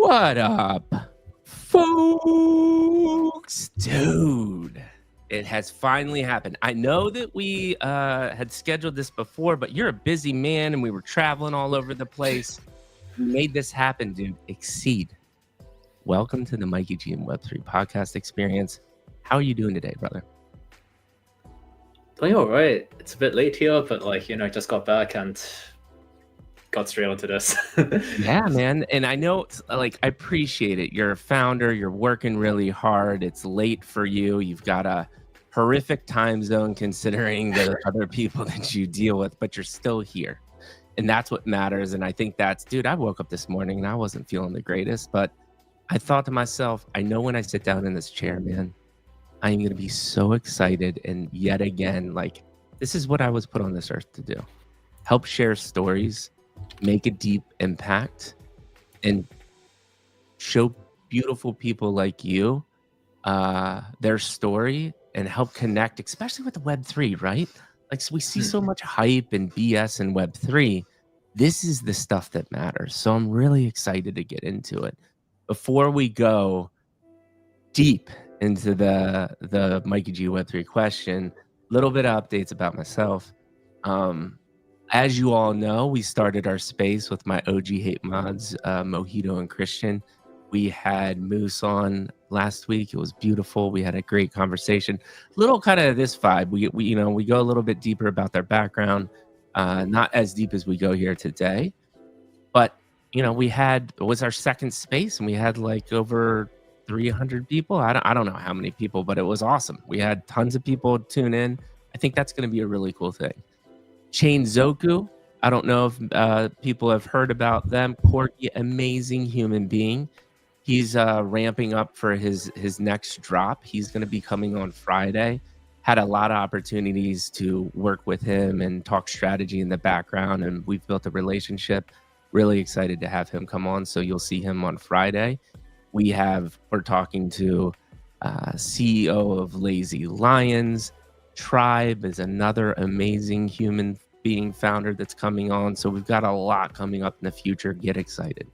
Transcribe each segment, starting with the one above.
What up, folks? Dude, it has finally happened. I know that we had scheduled this before, but you're a busy man and we were traveling all over the place. We made this happen, dude. Exceed. Welcome to the Mikey G and Web3 podcast experience. How are you doing today, brother? Doing all right. It's a bit late here, but just got back and got straight onto this. Yeah, man. And I know I appreciate it. You're a founder, you're working really hard. It's late for you. You've got a horrific time zone considering the other people that you deal with, but you're still here. And that's what matters. And I think dude, I woke up this morning and I wasn't feeling the greatest, but I thought to myself, I know when I sit down in this chair, man, I am going to be so excited. And yet again, this is what I was put on this earth to do. Help share stories, make a deep impact, and show beautiful people like you their story and help connect, especially with the Web3, right? So we see so much hype and BS in Web3. This is the stuff that matters. So I'm really excited to get into it. Before we go deep into the Mikey G Web3 question, a little bit of updates about myself. As you all know, we started our space with my OG hate mods, Mojito and Christian. We had Moose on last week. It was beautiful. We had a great conversation. Little kind of this vibe. We go a little bit deeper about their background, not as deep as we go here today. But it was our second space, and we had over 300 people. I don't know how many people, but it was awesome. We had tons of people tune in. I think that's going to be a really cool thing. Chain Zoku, I don't know if people have heard about them. Corky, amazing human being. He's ramping up for his next drop. He's going to be coming on Friday. Had a lot of opportunities to work with him and talk strategy in the background, and we've built a relationship. Really excited to have him come on, so you'll see him on Friday. We're talking to CEO of Lazy Lions. Tribe is another amazing human being founder that's coming on. So we've got a lot coming up in the future. Get excited.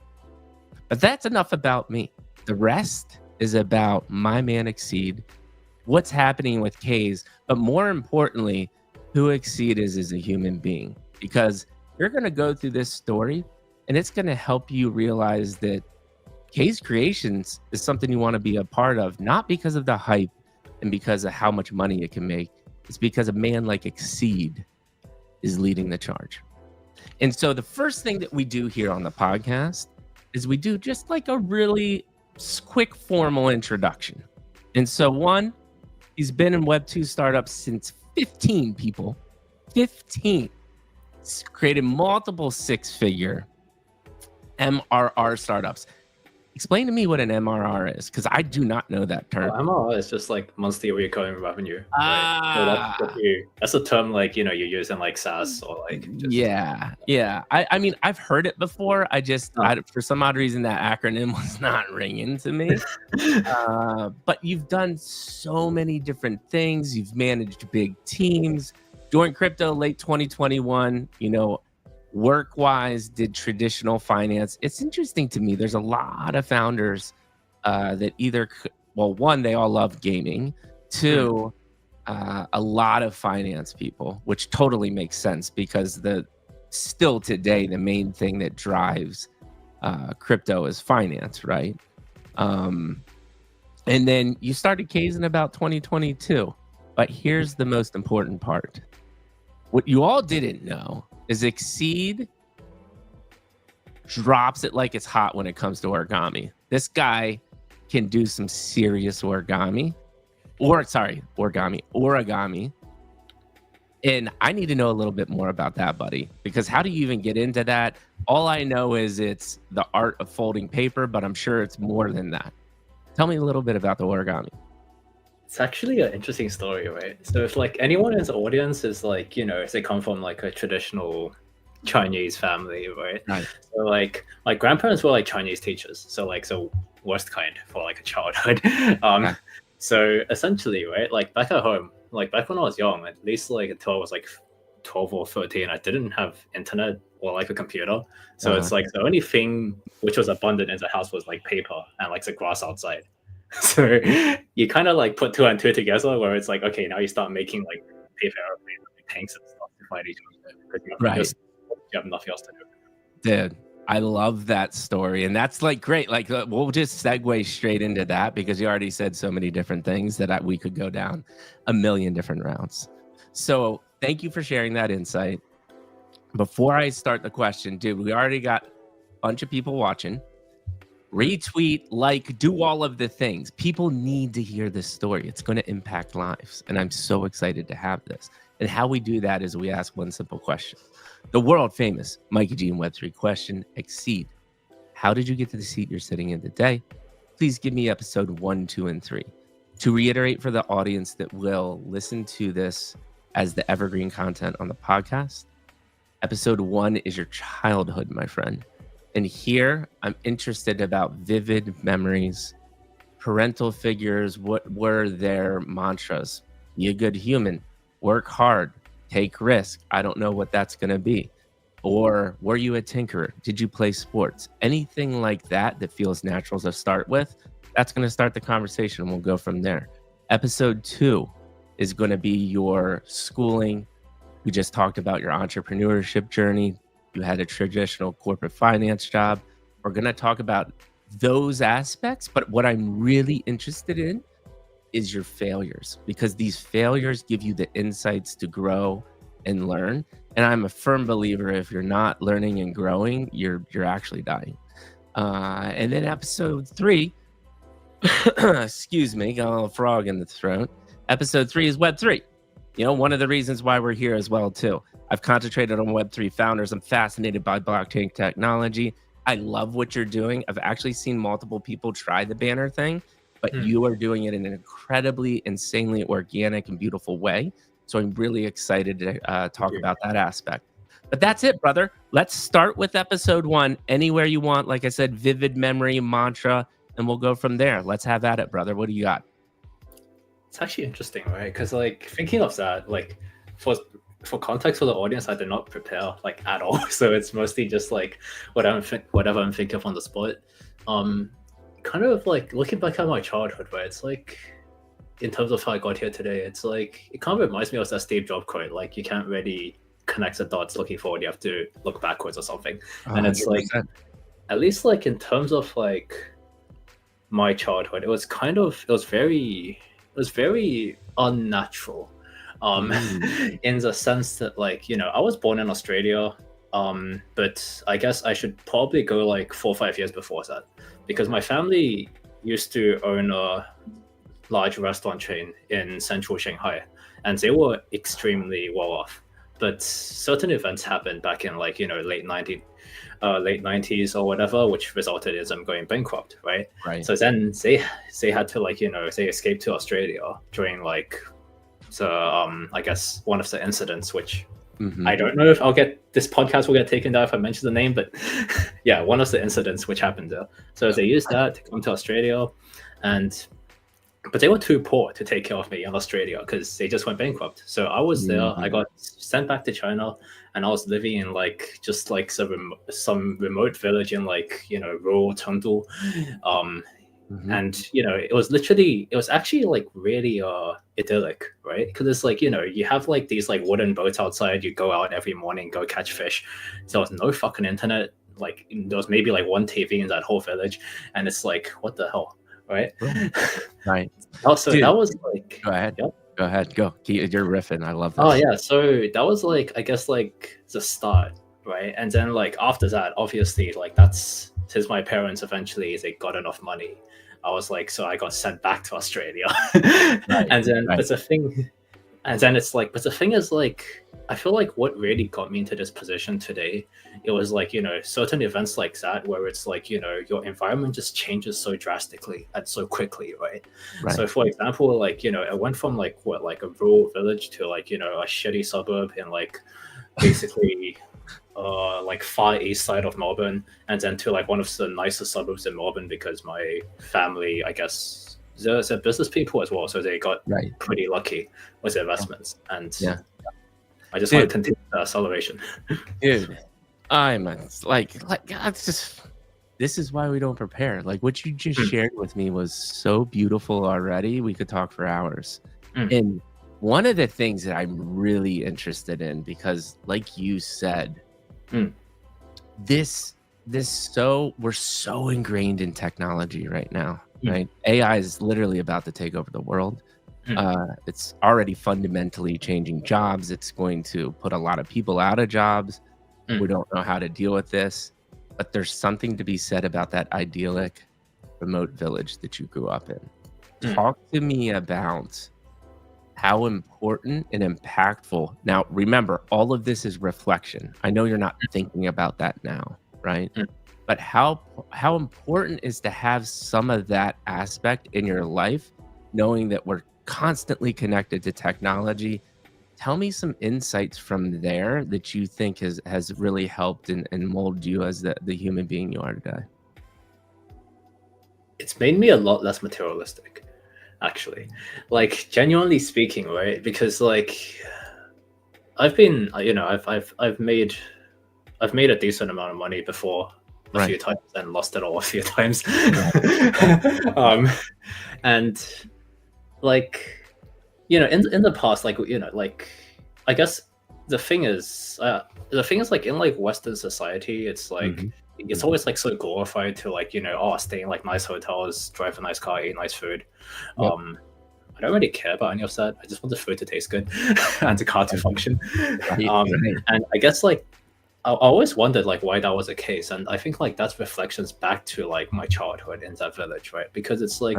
But that's enough about me. The rest is about my man Exceed, what's happening with Kaze, but more importantly, who Exceed is as a human being. Because you're going to go through this story and it's going to help you realize that Kaze Creations is something you want to be a part of, not because of the hype and because of how much money it can make. It's because a man like Exceed is leading the charge. And so the first thing that we do here on the podcast is we do just a really quick formal introduction. And so one, he's been in Web2 startups since 15 people. 15. He's created multiple six-figure MRR startups. Explain to me what an MRR is, because I do not know that term. MRR is just monthly recurring revenue. Right? So that's a term you use in SaaS or Yeah. I mean, I've heard it before. For some odd reason, that acronym was not ringing to me. But you've done so many different things. You've managed big teams. Joined crypto late 2021. Work-wise, did traditional finance. It's interesting to me. There's a lot of founders that one, they all love gaming. Two, a lot of finance people, which totally makes sense because still today, the main thing that drives crypto is finance, right? And then you started Kaze in about 2022. But here's the most important part. What you all didn't know is Exceed drops it like it's hot when it comes to origami. This guy can do some serious origami. And I need to know a little bit more about that, buddy, because how do you even get into that? All I know is it's the art of folding paper, but I'm sure it's more than that. Tell me a little bit about the origami. It's actually an interesting story, right? So if anyone in the audience is if they come from a traditional Chinese family, right? So my grandparents were Chinese teachers, so worst kind for a childhood. So essentially, right, back at home, back when I was young, at least until I was 12 or 13, I didn't have internet or like a computer. So it's like the only thing which was abundant in the house was like paper and like the grass outside. So you kind of like put two and two together, where it's like, okay, now you start making like paper airplanes and like, tanks and stuff to fight each other because you have nothing else to do. Dude, I love that story, and that's like great. Like we'll just segue straight into that because you already said so many different things that we could go down a million different routes. So thank you for sharing that insight. Before I start the question, dude, we already got a bunch of people watching. Retweet, like, do all of the things. People need to hear this story. It's going to impact lives, and I'm so excited to have this. And how we do that is we ask one simple question. The world famous Mikey G and Web3 question, Exceed. How did you get to the seat you're sitting in today? Please give me episode 1, 2, and 3. To reiterate for the audience that will listen to this as the evergreen content on the podcast, episode 1 is your childhood, my friend. And here I'm interested about vivid memories, parental figures. What were their mantras? Be a good human, work hard, take risk. I don't know what that's going to be. Or were you a tinkerer? Did you play sports? Anything like that that feels natural to start with, that's going to start the conversation. And we'll go from there. Episode 2 is going to be your schooling. We just talked about your entrepreneurship journey. You had a traditional corporate finance job. We're going to talk about those aspects. But what I'm really interested in is your failures, because these failures give you the insights to grow and learn. And I'm a firm believer, if you're not learning and growing, you're actually dying. And then episode 3, excuse me, got a little frog in the throat. Episode 3 is Web3. You know, one of the reasons why we're here as well, too. I've concentrated on Web3 founders. I'm fascinated by blockchain technology. I love what you're doing. I've actually seen multiple people try the banner thing, but you are doing it in an incredibly, insanely organic and beautiful way. So I'm really excited to talk about that aspect. But that's it, brother. Let's start with episode 1. Anywhere you want, like I said, vivid memory, mantra, and we'll go from there. Let's have at it, brother. What do you got? It's actually interesting, right? Because like thinking of that, like for context for the audience, I did not prepare like at all. So it's mostly just like whatever I'm thinking of on the spot. Kind of like looking back at my childhood, right? It's like in terms of how I got here today, it's like it kind of reminds me of that Steve Jobs quote, like you can't really connect the dots looking forward, you have to look backwards or something. And it's 100%. Like at least like in terms of like my childhood, it was very unnatural. In the sense that like, you know, I was born in Australia, but I guess I should probably go like 4 or 5 years before that, because my family used to own a large restaurant chain in central Shanghai, and they were extremely well off. But certain events happened back in like, you know, late 90s or whatever, which resulted in them going bankrupt, right? So then they had to like, you know, they escaped to Australia during like I guess one of the incidents, which I don't know if this podcast will get taken down if I mention the name, but yeah, one of the incidents which happened there. So they used that to come to Australia, but they were too poor to take care of me in Australia because they just went bankrupt. So I was there. I got sent back to China, and I was living in like just like some remote village in like, you know, rural Chengdu. And you know, it was actually like really idyllic, right? Because it's like, you know, you have like these like wooden boats outside, you go out every morning, go catch fish. There was no fucking internet, like there was maybe like one TV in that whole village, and it's like, what the hell, right? Also, dude, that was like, go ahead. Yep. Go ahead, go. You're riffing. I love that. Oh yeah, so that was like, I guess like the start, right? And then like after that, obviously like that's since my parents eventually they got enough money, I was like, so I got sent back to Australia. And then but the thing is like, I feel like what really got me into this position today, it was like, you know, certain events like that where it's like, you know, your environment just changes so drastically and so quickly, right? So for example, like, you know, I went from like a rural village to like, you know, a shitty suburb in like basically like far east side of Melbourne, and then to like one of the nicest suburbs in Melbourne because my family, I guess, they're business people as well, so they got pretty lucky with their investments. And I just want to continue the acceleration. Dude, like it's just, this is why we don't prepare. Like what you just shared with me was so beautiful already. We could talk for hours. And one of the things that I'm really interested in, because like you said, we're so ingrained in technology right now, right? AI is literally about to take over the world. It's already fundamentally changing jobs. It's going to put a lot of people out of jobs. We don't know how to deal with this, but there's something to be said about that idyllic remote village that you grew up in. Talk to me about how important and impactful. Now, remember, all of this is reflection. I know you're not thinking about that now, right? But how important is to have some of that aspect in your life, knowing that we're constantly connected to technology. Tell me some insights from there that you think has really helped and molded you as the human being you are today. It's made me a lot less materialistic, actually. Like, genuinely speaking, right? Because like I've been, I've made a decent amount of money before a few times and lost it all a few times. And like, in the past, like, like, I guess the thing is like in like Western society, it's like it's always like so glorified to like, stay in like nice hotels, drive a nice car, eat nice food. I don't really care about any of that. I just want the food to taste good and the car to function. And I guess like I always wondered like why that was the case, and I think like that's reflections back to like my childhood in that village, right? Because it's like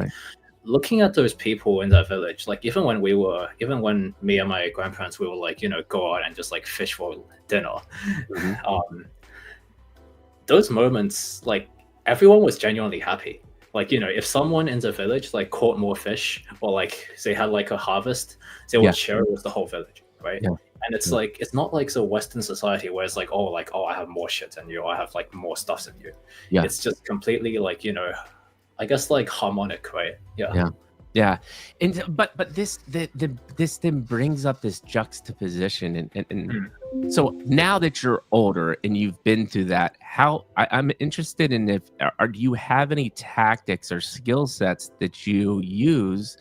looking at those people in that village, like even when me and my grandparents, we would like, go out and just like fish for dinner. Those moments, like everyone was genuinely happy. Like, if someone in the village like caught more fish, or like they had like a harvest, they would share it with the whole village, right? And it's like, it's not like the Western society where it's like, oh, I have more shit than you, or I have like more stuff than you. It's just completely like, I guess like harmonic, right? And but this then brings up this juxtaposition, and so now that you're older and you've been through that, I'm interested in do you have any tactics or skill sets that you use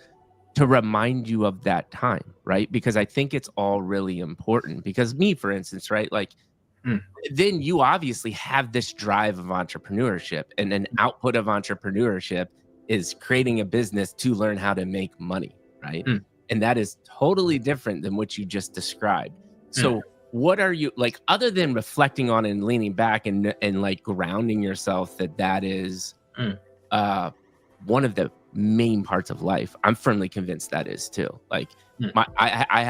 to remind you of that time, right? Because I think it's all really important. Because me, for instance, right, like then you obviously have this drive of entrepreneurship, and an output of entrepreneurship is creating a business to learn how to make money, right? And that is totally different than what you just described. So what are you like, other than reflecting on and leaning back and like grounding yourself, that is one of the main parts of life? I'm firmly convinced that is too. Like I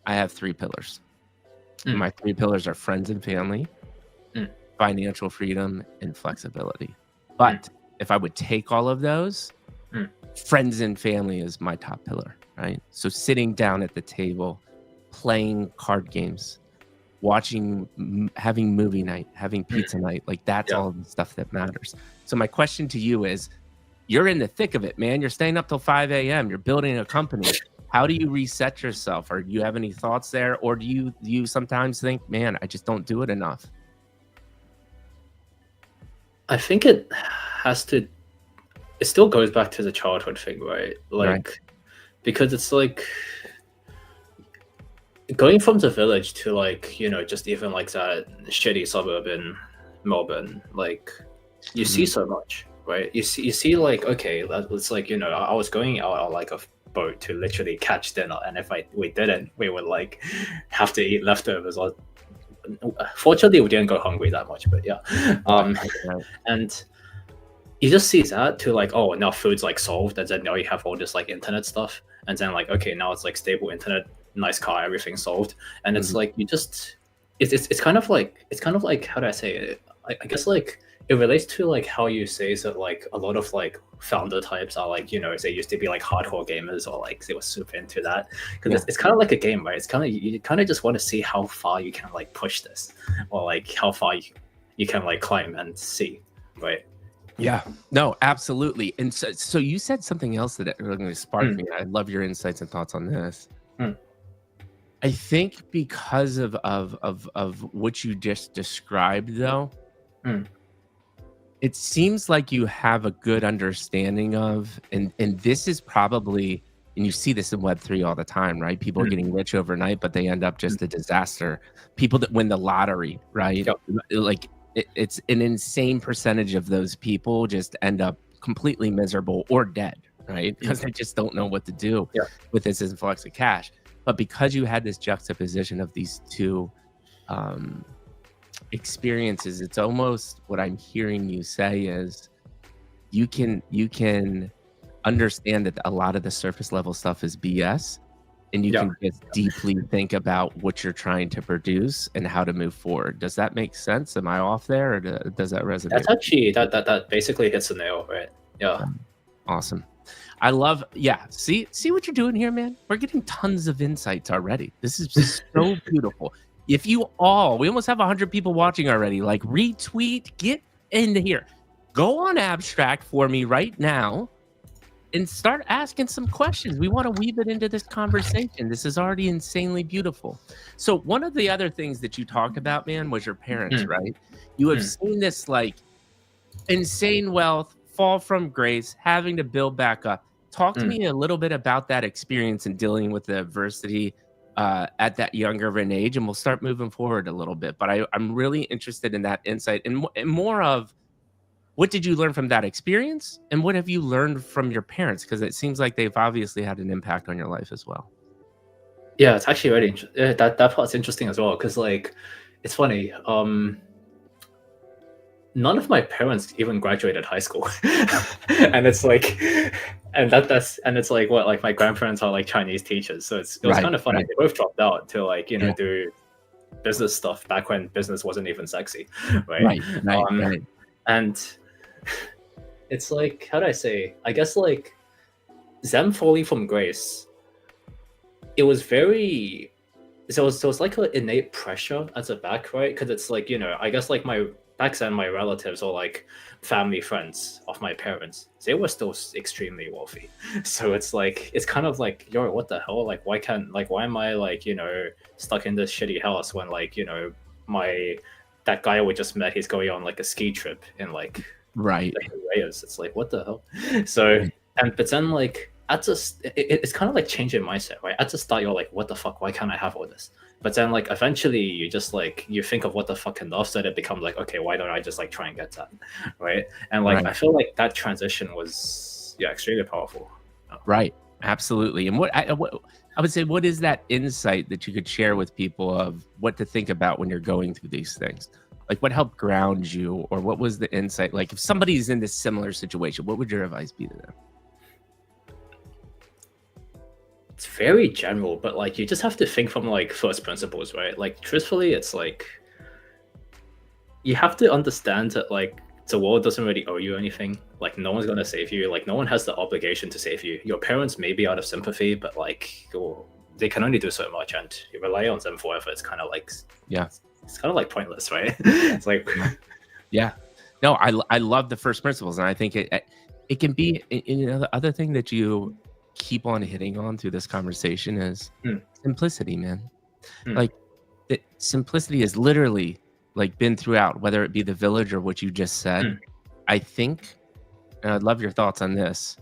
have 3 pillars. My 3 pillars are friends and family, financial freedom, and flexibility. But if I would take all of those, friends and family is my top pillar, right? So sitting down at the table, playing card games, having movie night, having pizza night, like that's all the stuff that matters. So my question to you is, you're in the thick of it, man. You're staying up till 5 a.m. You're building a company. How do you reset yourself? Or do you have any thoughts there? Or do you sometimes think, man, I just don't do it enough? I think it still goes back to the childhood thing, right? Like, because it's like going from the village to like, just even like that shitty suburb in Melbourne, like you see so much, right? You see like, okay, it's like, I was going out on like a boat to literally catch dinner, and if we didn't, we would like have to eat leftovers. Or fortunately we didn't go hungry that much, but and you just see that to like, oh, now food's like solved, and then now you have all this like internet stuff, and then like, okay, now it's like stable internet, nice car, everything solved. And it's like, you just it's kind of like how do I say it? I guess like it relates to like how you say that like a lot of like founder types are like, they used to be like hardcore gamers, or like they were super into that, because it's kind of like a game, right? It's kind of, you kind of just want to see how far you can like push this, or like how far you can like climb and see, right? Yeah, no, absolutely. And so you said something else that really sparked me. I love your insights and thoughts on this. I think because of what you just described, though, Mm. it seems like you have a good understanding of, and this is probably, and you see this in Web3 all the time, right? People are Mm. getting rich overnight, but they end up just a disaster. People that win the lottery, right? Yep. Like it's an insane percentage of those people just end up completely miserable or dead, right? Because they just don't know what to do Yeah. with this influx of cash. But because you had this juxtaposition of these two experiences, it's almost what I'm hearing you say is you can understand that a lot of the surface level stuff is BS, and you Yeah. can just deeply think about what you're trying to produce and how to move forward. Does that make sense? Am I off there, or does that resonate? That's actually that basically hits the nail, right? Yeah. Awesome. I love, yeah. See what you're doing here, man? We're getting tons of insights already. This is so beautiful. If you all, we almost have 100 people watching already. Like, retweet, get into here. Go on Abstract for me right now and start asking some questions. We want to weave it into this conversation. This is already insanely beautiful. So one of the other things that you talked about, man, was your parents, right? You have seen this like insane wealth fall from grace, having to build back up. Talk to me a little bit about that experience and dealing with the adversity at that younger of an age, and we'll start moving forward a little bit. But I'm really interested in that insight and more of what did you learn from that experience, and what have you learned from your parents? Because it seems like they've obviously had an impact on your life as well. Yeah, it's actually really interesting. That part's interesting as well, because like, it's funny. None of my parents even graduated high school, and it's like, and it's like what, like my grandparents are like Chinese teachers, so it was kind of funny. They both dropped out to like do business stuff back when business wasn't even sexy, right? And it's like, how do I say? I guess like them falling from grace. It was very, so it's like an innate pressure at the back, right? Because it's like, I guess like back then my relatives or like family friends of my parents, they were still extremely wealthy. So it's like, it's kind of like, yo, what the hell? Like, why am I like, stuck in this shitty house when like, that guy we just met, he's going on like a ski trip in like, it's like, what the hell? So, but then like, it's kind of like changing mindset, right? At the start, you're like, what the fuck? Why can't I have all this? But then like, eventually you just like, you think of what the fuck enough that it becomes like, okay, why don't I just like try and get that? Right. And like, I feel like that transition was, extremely powerful. Right. Absolutely. And what I would say, what is that insight that you could share with people of what to think about when you're going through these things? Like, what helped ground you, or what was the insight? Like, if somebody's in this similar situation, what would your advice be to them? It's very general, but like, you just have to think from like first principles, right? Like, truthfully, it's like, you have to understand that like, the world doesn't really owe you anything. Like, no one's gonna save you. Like, no one has the obligation to save you. Your parents may be out of sympathy, but like, they can only do so much, and you rely on them forever. It's kind of like, it's kind of like pointless, right? It's like, no, I love the first principles, and I think it can be, the other thing that you keep on hitting on through this conversation is simplicity, man. Like, simplicity is literally like been throughout, whether it be the village or what you just said. I think, and I'd love your thoughts on this,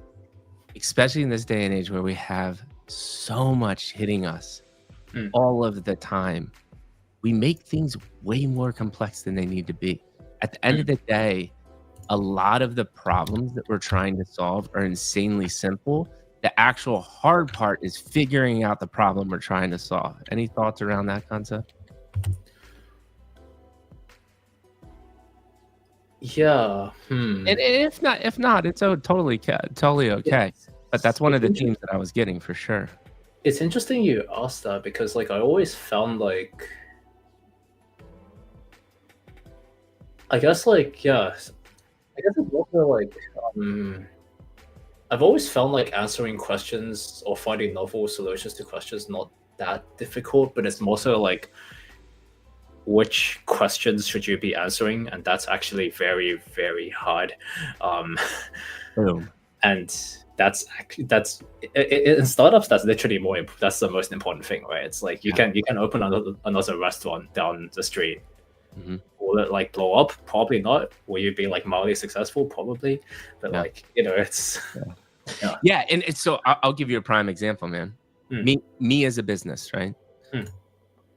especially in this day and age where we have so much hitting us all of the time. We make things way more complex than they need to be. At the end of the day, a lot of the problems that we're trying to solve are insanely simple. The actual hard part is figuring out the problem we're trying to solve. Any thoughts around that concept? Yeah. And if not, it's totally okay. But that's one of the themes that I was getting for sure. It's interesting you asked that, because like, I always found like, I guess like, it's also like, I've always found like answering questions or finding novel solutions to questions not that difficult, but it's more so like, which questions should you be answering? And that's actually very, very hard. And in startups, that's literally that's the most important thing, right? It's like you can open another restaurant down the street. Mm-hmm. Will it like blow up? Probably not. Will you be like mildly successful? Probably. But like, it's yeah. And so I'll give you a prime example, man. Me as a business, right?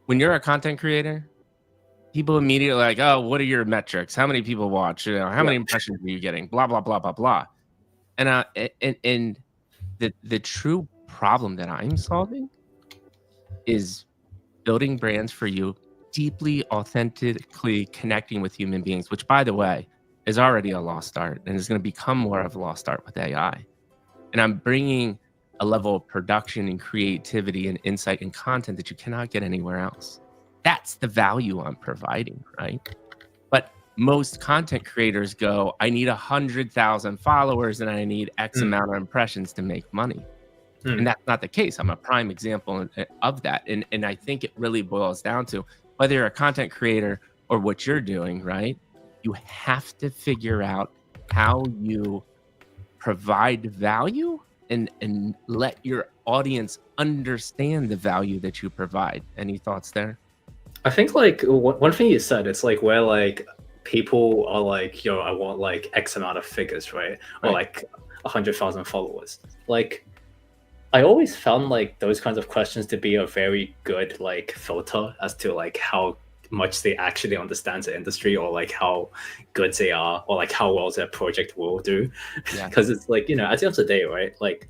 When you're a content creator, people immediately like, oh, what are your metrics? How many people watch? How many impressions are you getting? Blah blah blah blah blah. And the true problem that I'm solving is building brands for you, deeply, authentically connecting with human beings, which, by the way, is already a lost art and is going to become more of a lost art with AI. And I'm bringing a level of production and creativity and insight and content that you cannot get anywhere else. That's the value I'm providing, right? But most content creators go, I need 100,000 followers and I need X amount of impressions to make money. And that's not the case. I'm a prime example of that. And I think it really boils down to whether you're a content creator or what you're doing, right? You have to figure out how you provide value and let your audience understand the value that you provide. Any thoughts there? I think like one thing you said, it's like where like people are like, I want like X amount of figures, right? Or like 100,000 followers. Like, I always found like those kinds of questions to be a very good like filter as to like how much they actually understand the industry, or like how good they are, or like how well their project will do. Because it's like, at the end of the day, right? Like,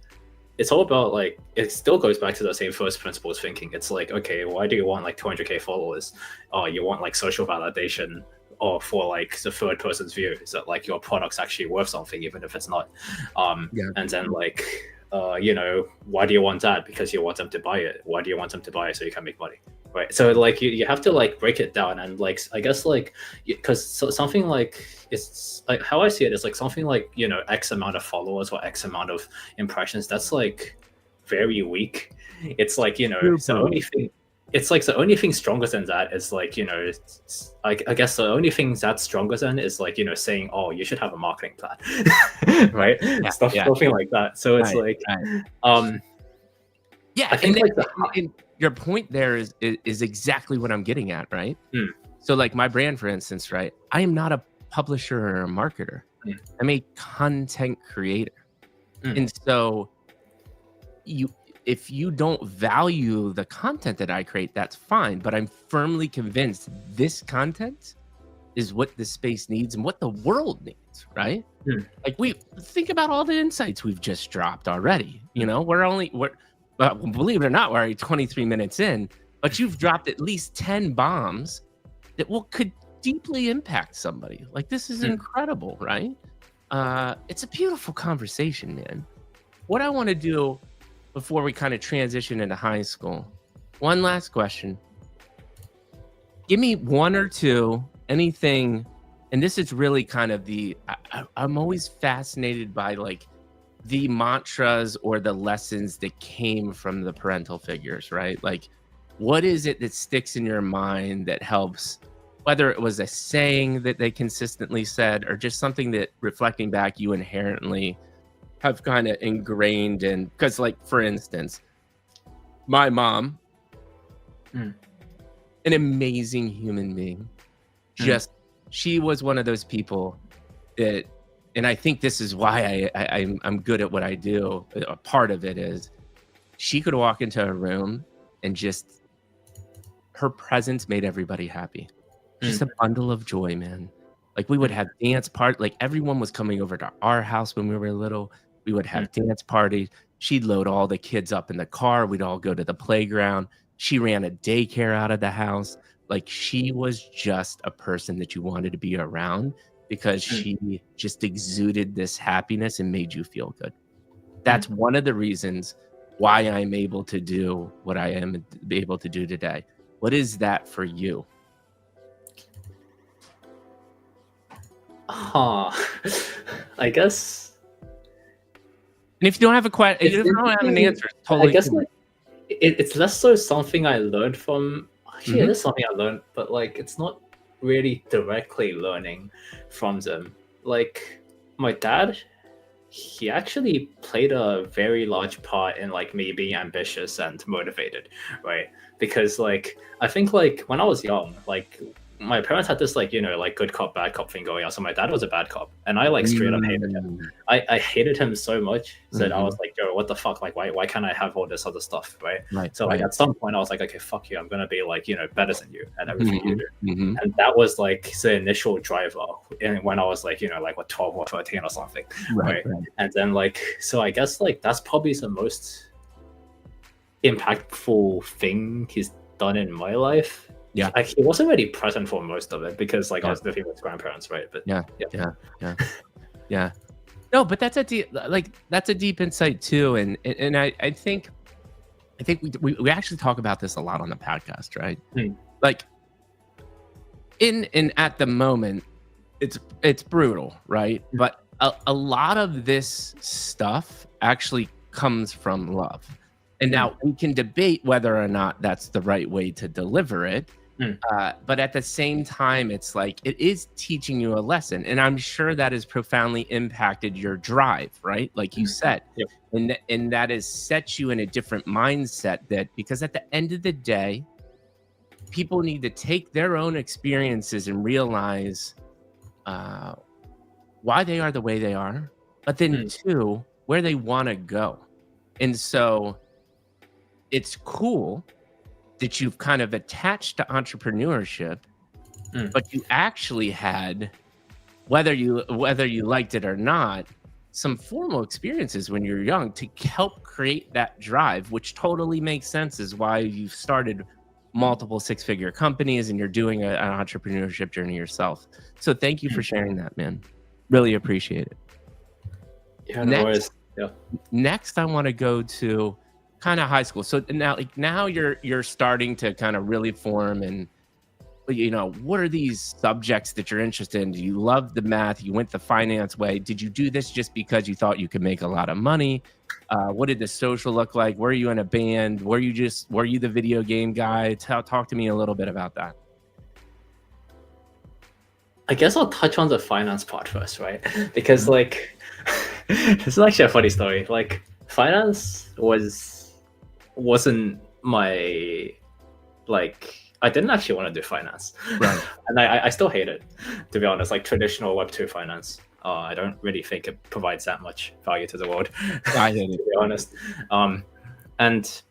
it's all about like, it still goes back to the same first principles thinking. It's like, okay, why do you want like 200K followers? Oh, you want like social validation, or for like the third person's view, is that like your product's actually worth something, even if it's not. And then like, why do you want that? Because you want them to buy it. Why do you want them to buy it? So you can make money, right? So like you have to like break it down, and like I guess like, because something like, it's like how I see it is like something like X amount of followers or X amount of impressions, that's like very weak. It's like it's the only thing. It's like the only thing stronger than that is like, I guess the only thing that's stronger than is like, saying, oh, you should have a marketing plan, right? Something like that. So it's like, I think and your point there is exactly what I'm getting at, right? So like my brand, for instance, right? I am not a publisher or a marketer. I'm a content creator. And so if you don't value the content that I create, that's fine. But I'm firmly convinced this content is what the space needs and what the world needs, right? Like, we think about all the insights we've just dropped already. We're believe it or not, we're already 23 minutes in, but you've dropped at least 10 bombs that could deeply impact somebody. Like, this is incredible, right? It's a beautiful conversation, man. What I want to do before we kind of transition into high school, one last question. Give me one or two, anything, and this is really kind of I'm always fascinated by like the mantras or the lessons that came from the parental figures, right? Like, what is it that sticks in your mind that helps, whether it was a saying that they consistently said or just something that, reflecting back, you inherently have kind of ingrained in? Because like, for instance, my mom, an amazing human being, she was one of those people that, and I think this is why I'm good at what I do. A part of it is she could walk into a room and just, her presence made everybody happy. Just a bundle of joy, man. Like, we would have dance party. Like, everyone was coming over to our house when we were little. We would have dance parties. She'd load all the kids up in the car. We'd all go to the playground. She ran a daycare out of the house. Like, she was just a person that you wanted to be around because she just exuded this happiness and made you feel good. That's one of the reasons why I'm able to do what I am able to do today. What is that for you? I guess. And if you don't have a question, if you don't have an answer, it's totally. I guess like, it's less so something I learned from. Actually, it is something I learned, but like, it's not really directly learning from them. Like, my dad, he actually played a very large part in like me being ambitious and motivated, right? Because like I think like when I was young, like my parents had this like, you know, like good cop bad cop thing going on. So my dad was a bad cop, and I like straight up hated him. I hated him so much that I was like, yo, what the fuck, like why can't I have all this other stuff, right? So like at some point I was like, okay, fuck you, I'm gonna be like, you know, better than you at everything you do. And that was like the initial driver, and when I was like, you know, like what, 12 or 13 or something, right? And then like, so I guess like that's probably the most impactful thing he's done in my life. Yeah, like, he wasn't really present for most of it because like I was living with grandparents, right? But yeah. No, but that's a deep insight too, and I think we actually talk about this a lot on the podcast, right? Like in at the moment, it's brutal, right? But a lot of this stuff actually comes from love. And now we can debate whether or not that's the right way to deliver it. But at the same time, it's like it is teaching you a lesson. And I'm sure that has profoundly impacted your drive, right? Like you said. And that has set you in a different mindset, that because at the end of the day, people need to take their own experiences and realize why they are the way they are, but then two, where they want to go. And so it's cool that you've kind of attached to entrepreneurship, but you actually had, whether you liked it or not, some formal experiences when you're young to help create that drive, which totally makes sense is why you've started multiple six-figure companies and you're doing an entrepreneurship journey yourself. So thank you for sharing that, man. Really appreciate it. Next, I want to go to kind of high school. So now you're starting to kind of really form, and you know, what are these subjects that you're interested in? Do you love the math? You went the finance way. Did you do this just because you thought you could make a lot of money? What did the social look like? Were you in a band? Were you the video game guy? Talk to me a little bit about that. I guess I'll touch on the finance part first, right? Because like this is actually a funny story. Like finance wasn't my, like, I didn't actually want to do finance, right? And I still hate it, to be honest. Like traditional Web2 finance, I don't really think it provides that much value to the world. I hate it, to be honest. And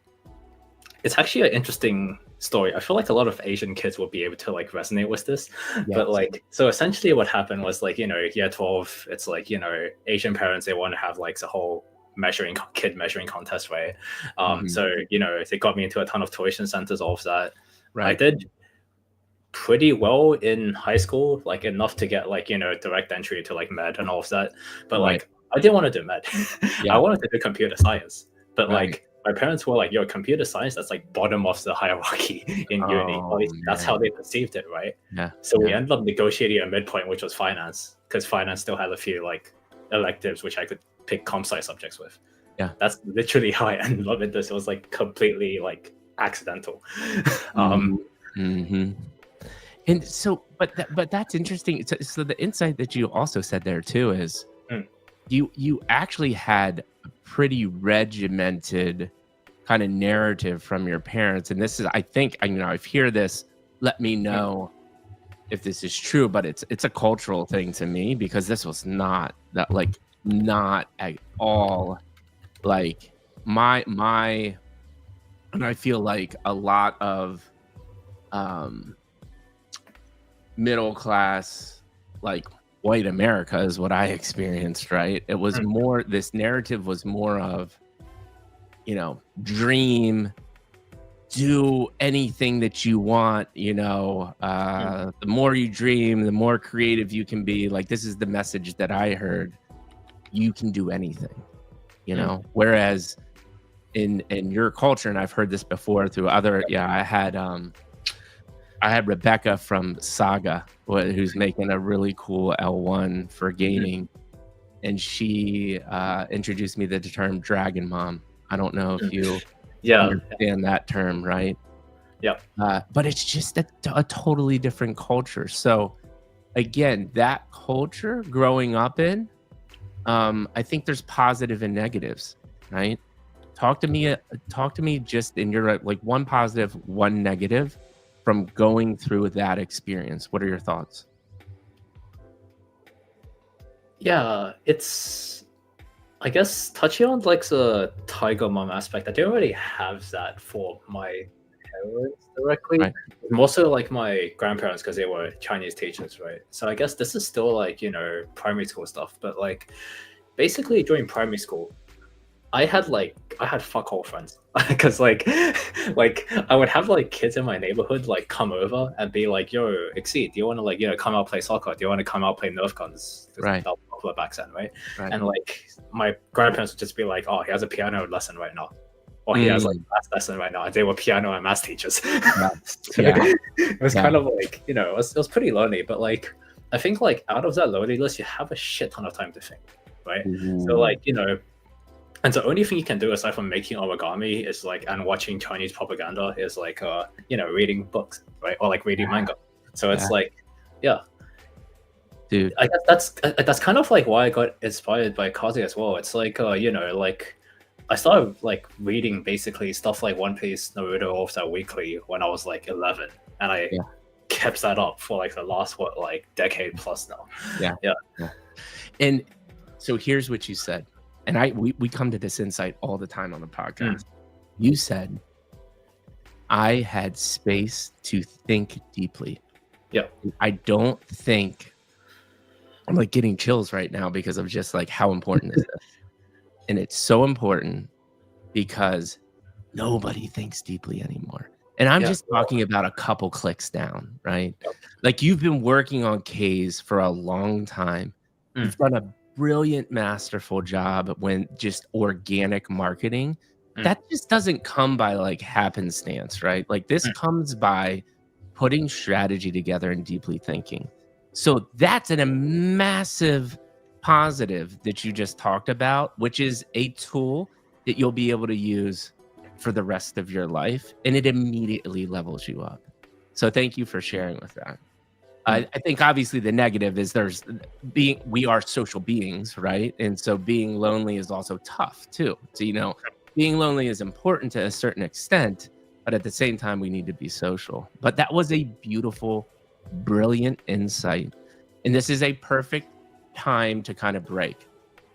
it's actually an interesting story. I feel like a lot of Asian kids will be able to like resonate with this. But like, so essentially what happened was like, you know, year 12, it's like, you know, Asian parents, they want to have like the whole kid measuring contest, right? So, you know, they got me into a ton of tuition centers, all of that. I did pretty well in high school, like enough to get like, you know, direct entry to like med and all of that. But like, I didn't want to do med. I wanted to do computer science. But like, my parents were like, yo, computer science, that's like bottom of the hierarchy in uni. At least that's how they perceived it, right? So we ended up negotiating a midpoint, which was finance, because finance still had a few like electives which I could pick comp sci subjects with. That's literally how I ended up in this. It was like completely like accidental. And so, but that's interesting. So the insight that you also said there too is you actually had a pretty regimented kind of narrative from your parents. And this is, I think, you know, I've heard this, let me know if this is true, but it's a cultural thing to me, because this was not that, like, not at all like my, and I feel like a lot of middle class, like white America is what I experienced, right? It was more, this narrative was more of, you know, dream, do anything that you want, you know, the more you dream, the more creative you can be. Like, this is the message that I heard. You can do anything, you know, whereas in your culture, and I've heard this before through other, I had Rebecca from Saga, who's making a really cool L1 for gaming. And she introduced me to the term Dragon Mom. I don't know if you understand that term, right? But it's just a totally different culture. So again, that culture growing up in I think there's positive and negatives, right? Talk to me just in your like one positive, one negative from going through that experience. What are your thoughts? Yeah, it's, I guess, touching on like the tiger mom aspect. I didn't really have that for my parents directly. Right. More so like my grandparents because they were Chinese teachers, right? So I guess this is still like, you know, primary school stuff. But like basically during primary school, I had fuck all friends because like I would have like kids in my neighborhood like come over and be like, "Yo, Exceed, do you want to like, you know, come out play soccer? Do you want to come out play Nerf guns?" Right. That was popular back then, right? Right. And like my grandparents would just be like, "Oh, he has a piano lesson right now." Or he has like math lesson right now. They were piano and math teachers. So it was kind of like, you know, it was pretty lonely. But like I think like out of that lonely list, you have a shit ton of time to think, right? So like, you know, and the only thing you can do aside from making origami is like, and watching Chinese propaganda is like, you know, reading books, right? Or like reading manga. So it's like, yeah, dude. I guess that's kind of like why I got inspired by Kaze as well. It's like, you know, like I started like reading basically stuff like One Piece, Naruto, All Star Weekly when I was like 11, and I kept that up for like the last like decade plus now. Yeah. And so here's what you said. And we come to this insight all the time on the podcast. You said, I had space to think deeply. Yeah. I don't think, I'm like getting chills right now because of just like how important is this. And it's so important because nobody thinks deeply anymore. And I'm just talking about a couple clicks down, right? Like you've been working on Kaze for a long time. You've done a brilliant, masterful job when just organic marketing. That just doesn't come by like happenstance, right? Like this comes by putting strategy together and deeply thinking. So that's a massive positive that you just talked about, which is a tool that you'll be able to use for the rest of your life, and it immediately levels you up. So thank you for sharing with that. I think obviously the negative is we are social beings, right? And so being lonely is also tough too. So, you know, being lonely is important to a certain extent, but at the same time, we need to be social. But that was a beautiful, brilliant insight. And this is a perfect time to kind of break.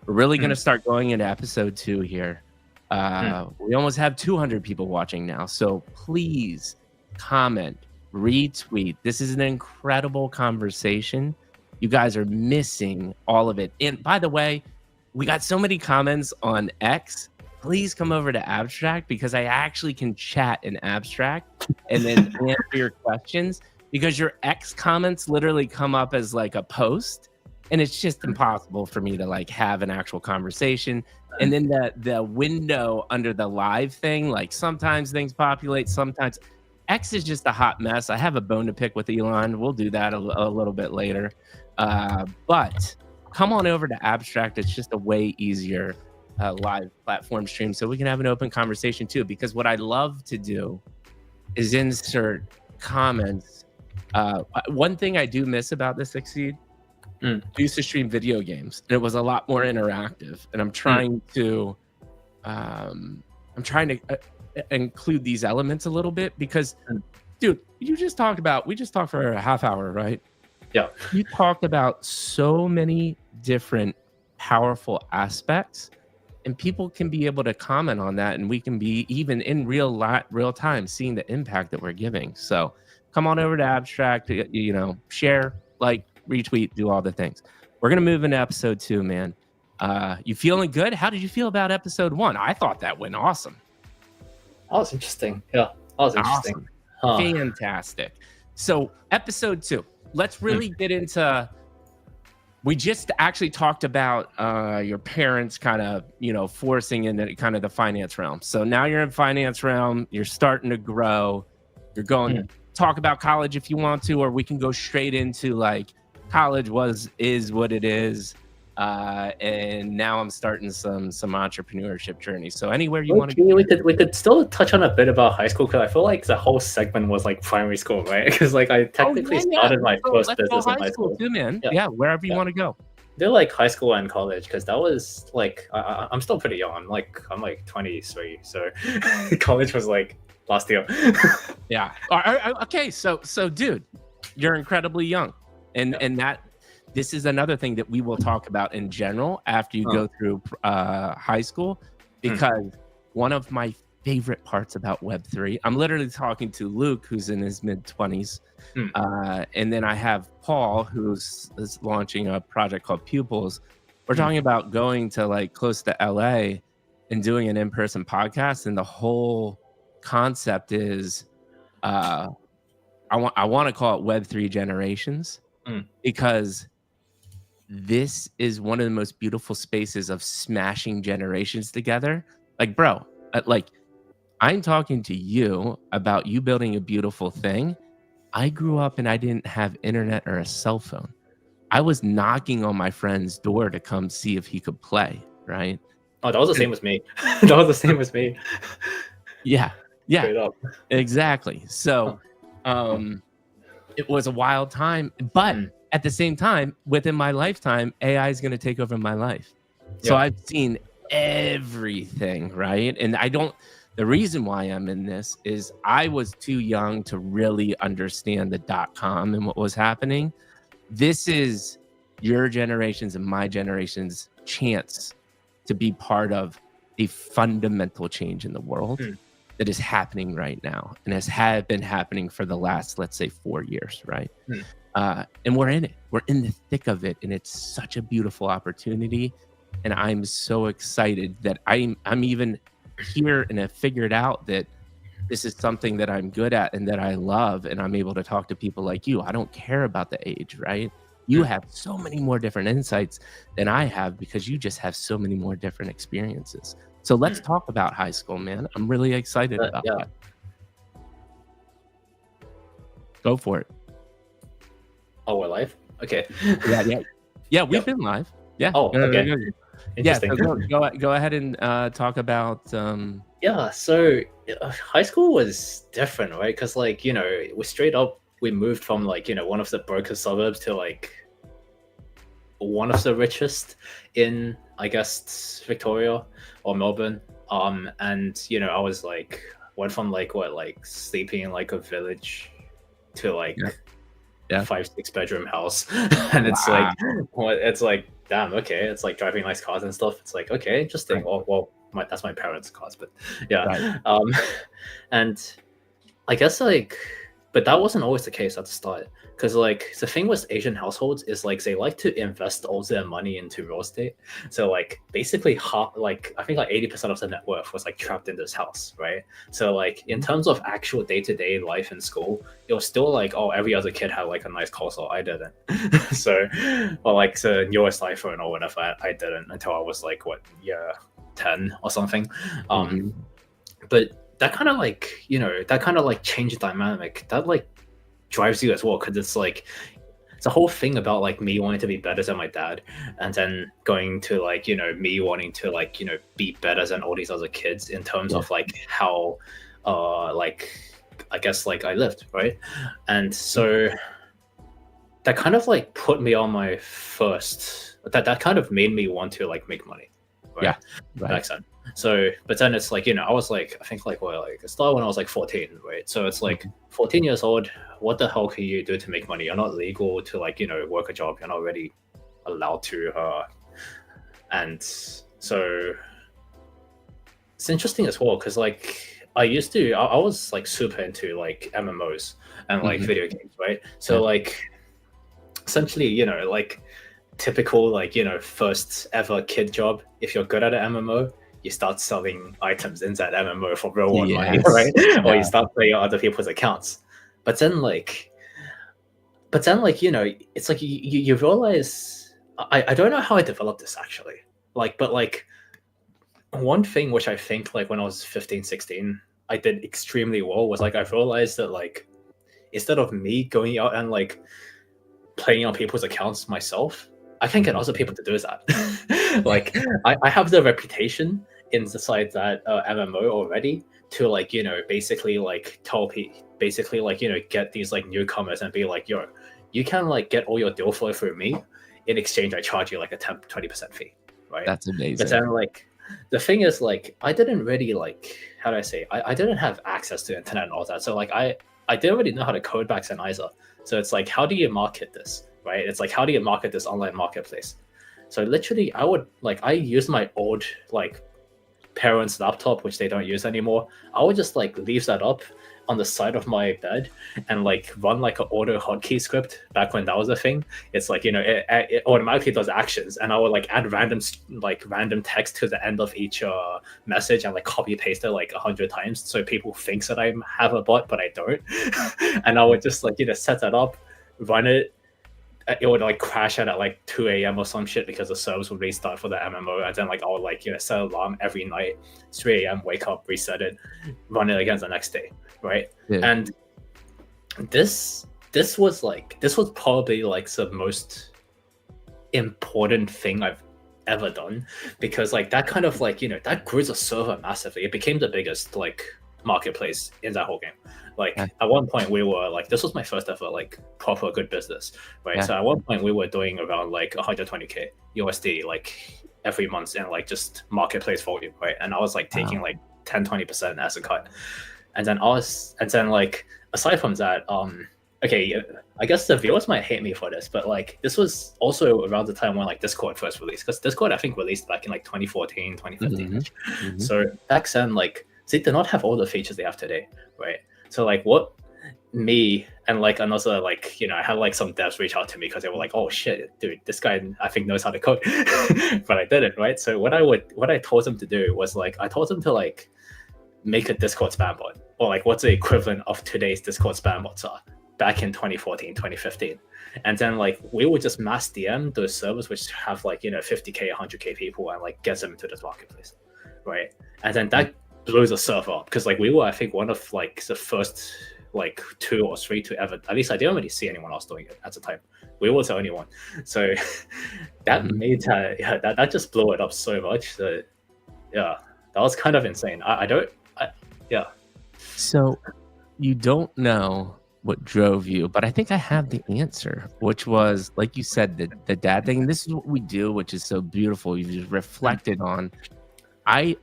We're really going to start going into episode 2 here. We almost have 200 people watching now. So please comment, retweet. This is an incredible conversation. You guys are missing all of it. And by the way, we got so many comments on X. Please come over to Abstract because I actually can chat in Abstract and then answer your questions, because your X comments literally come up as like a post, and it's just impossible for me to like have an actual conversation. And then the window under the live thing, like sometimes things populate, sometimes X is just a hot mess. I have a bone to pick with Elon. We'll do that a little bit later. But come on over to Abstract. It's just a way easier live platform stream, so we can have an open conversation too. Because what I love to do is insert comments. One thing I do miss about this Exceed, I used to stream video games, and it was a lot more interactive. And I'm trying to, include these elements a little bit because, dude, we just talked for a half hour, right? Yeah. You talked about so many different powerful aspects, and people can be able to comment on that, and we can be even in real time seeing the impact that we're giving. So come on over to Abstract, you know, share, like, retweet, do all the things. We're gonna move into episode 2, man. You feeling good? How did you feel about episode 1? I thought that went awesome. That was interesting. Yeah, that was interesting. Awesome. Fantastic. So episode 2, let's really get into, we just actually talked about your parents kind of, you know, forcing into kind of the finance realm. So now you're in finance realm, you're starting to grow, you're going talk about college if you want to, or we can go straight into like college is what it is. And now I'm starting some entrepreneurship journey. So anywhere you want to go. We could still touch on a bit about high school, because I feel like the whole segment was like primary school, right? Because like I technically started my first business in high school too, man. Yeah, wherever you want to go. they're like high school and college, because that was like I'm still pretty young. I'm like 23, so college was like last year. Yeah. Okay. So dude, you're incredibly young, and that this is another thing that we will talk about in general after you go through high school, because one of my favorite parts about Web3, I'm literally talking to Luke, who's in his mid-20s, and then I have Paul, who's is launching a project called Pupils. We're talking about going to like close to LA and doing an in-person podcast, and the whole concept is I want to call it Web3 Generations, because this is one of the most beautiful spaces of smashing generations together. Like, bro, like I'm talking to you about you building a beautiful thing. I grew up and I didn't have internet or a cell phone. I was knocking on my friend's door to come see if he could play, right? Oh, that was the same with me. That was the same with me. Yeah. Straight up. Exactly. So it was a wild time, but at the same time, within my lifetime, AI is going to take over my life. So I've seen everything, right? And the reason why I'm in this is I was too young to really understand the .com and what was happening. This is your generation's and my generation's chance to be part of a fundamental change in the world that is happening right now and has been happening for the last, let's say, 4 years, right? And we're in it. We're in the thick of it, and it's such a beautiful opportunity. And I'm so excited that I'm even here and have figured out that this is something that I'm good at and that I love, and I'm able to talk to people like you. I don't care about the age, right? You have so many more different insights than I have because you just have so many more different experiences. So let's talk about high school, man. I'm really excited about that. Go for it. Oh, we're live? Okay. Yeah, we've been live. Yeah. Oh, okay. Interesting. So go ahead and talk about. Yeah, so high school was different, right? Because like, you know, we moved from like, you know, one of the broken suburbs to like one of the richest in, I guess, Victoria or Melbourne. And you know, I was like, went from like sleeping in like a village to like 5-6 bedroom house, and it's like, damn, okay, it's like driving nice cars and stuff. It's like, okay, interesting. Well, that's my parents' cars, but yeah. And I guess like, but that wasn't always the case at the start, because like the thing with Asian households is like they like to invest all their money into real estate. So like basically I think like 80% of the net worth was like trapped in this house, right? So like in terms of actual day-to-day life in school, it was still like, oh, every other kid had like a nice console, I didn't. So, or like the newest iPhone or whatever, I didn't until I was like year 10 or something. But that kind of like, you know, that kind of like change dynamic that like drives you as well, because it's like it's a whole thing about like me wanting to be better than my dad, and then going to like, you know, me wanting to like, you know, be better than all these other kids in terms of like how like I guess like I lived, right? And so that kind of like put me on my first that kind of made me want to like make money, right? Back then. So, but then it's like, you know, I was like, I think like, it started when I was like 14, right? So it's like 14 years old, what the hell can you do to make money? You're not legal to like, you know, work a job. You're not really allowed to. And so it's interesting as well, because like I was like super into like MMOs and like video games, right? So like essentially, you know, like typical like, you know, first ever kid job, if you're good at an MMO, you start selling items in that MMO for real world money, right? Or you start playing on other people's accounts. But then like, you know, it's like you realize, I don't know how I developed this actually. Like, but like one thing which I think like when I was 15, 16, I did extremely well was like, I realized that like, instead of me going out and like playing on people's accounts myself, I can get other people to do that. Like I have the reputation inside that MMO already to like, you know, basically like tell people, basically like, you know, get these like newcomers and be like, yo, you can like get all your deal flow through me in exchange I charge you like a 10-20% fee, right? That's amazing. But then like the thing is, like, I didn't really, like, how do I say, I didn't have access to internet and all that, so like I didn't really know how to code back then either. So it's like, how do you market this, right? It's like, how do you market this online marketplace? So literally I use my old like parents' laptop, which they don't use anymore. I would just like leave that up on the side of my bed and like run like an auto hotkey script back when that was a thing. It's like, it automatically does actions, and I would like add random text to the end of each message and like copy paste it like 100 times so people thinks that I have a bot, but I don't. And I would just like, set that up, run it. It would like crash at like 2 a.m. or some shit because the servers would restart for the MMO, and then like I would like set an alarm every night, 3 a.m. wake up, reset it, run it again the next day, right? Yeah. And this was probably like the most important thing I've ever done, because like that kind of like that grew the server massively. It became the biggest like marketplace in that whole game. Like at one point we were like, this was my first ever like proper good business, right? Yeah. So at one point we were doing around like 120k USD like every month in like just marketplace volume, right? And I was like taking like 10-20% as a cut. And then like aside from that, okay, I guess the viewers might hate me for this, but like this was also around the time when like Discord first released, because Discord I think released back in like 2014, 2015. Mm-hmm. So back then, like they did not have all the features they have today, right? So like what me and like another like I had like some devs reach out to me because they were like, oh shit, dude, this guy I think knows how to code, but I didn't, right? So what I told them to do was like, I told them to like make a Discord spam bot, or like what's the equivalent of today's Discord spam bots are back in 2014, 2015. And then like we would just mass DM those servers which have like 50k, 100k people, and like get them into this marketplace, right? And then that blew the server up, because like we were I think one of like the first like 2 or 3 to ever, at least I didn't really see anyone else doing it at the time. We were the only one. So that made that just blew it up so much. So yeah, that was kind of insane. Yeah. So you don't know what drove you, but I think I have the answer, which was, like you said, the dad thing. And this is what we do, which is so beautiful. You just reflected on. I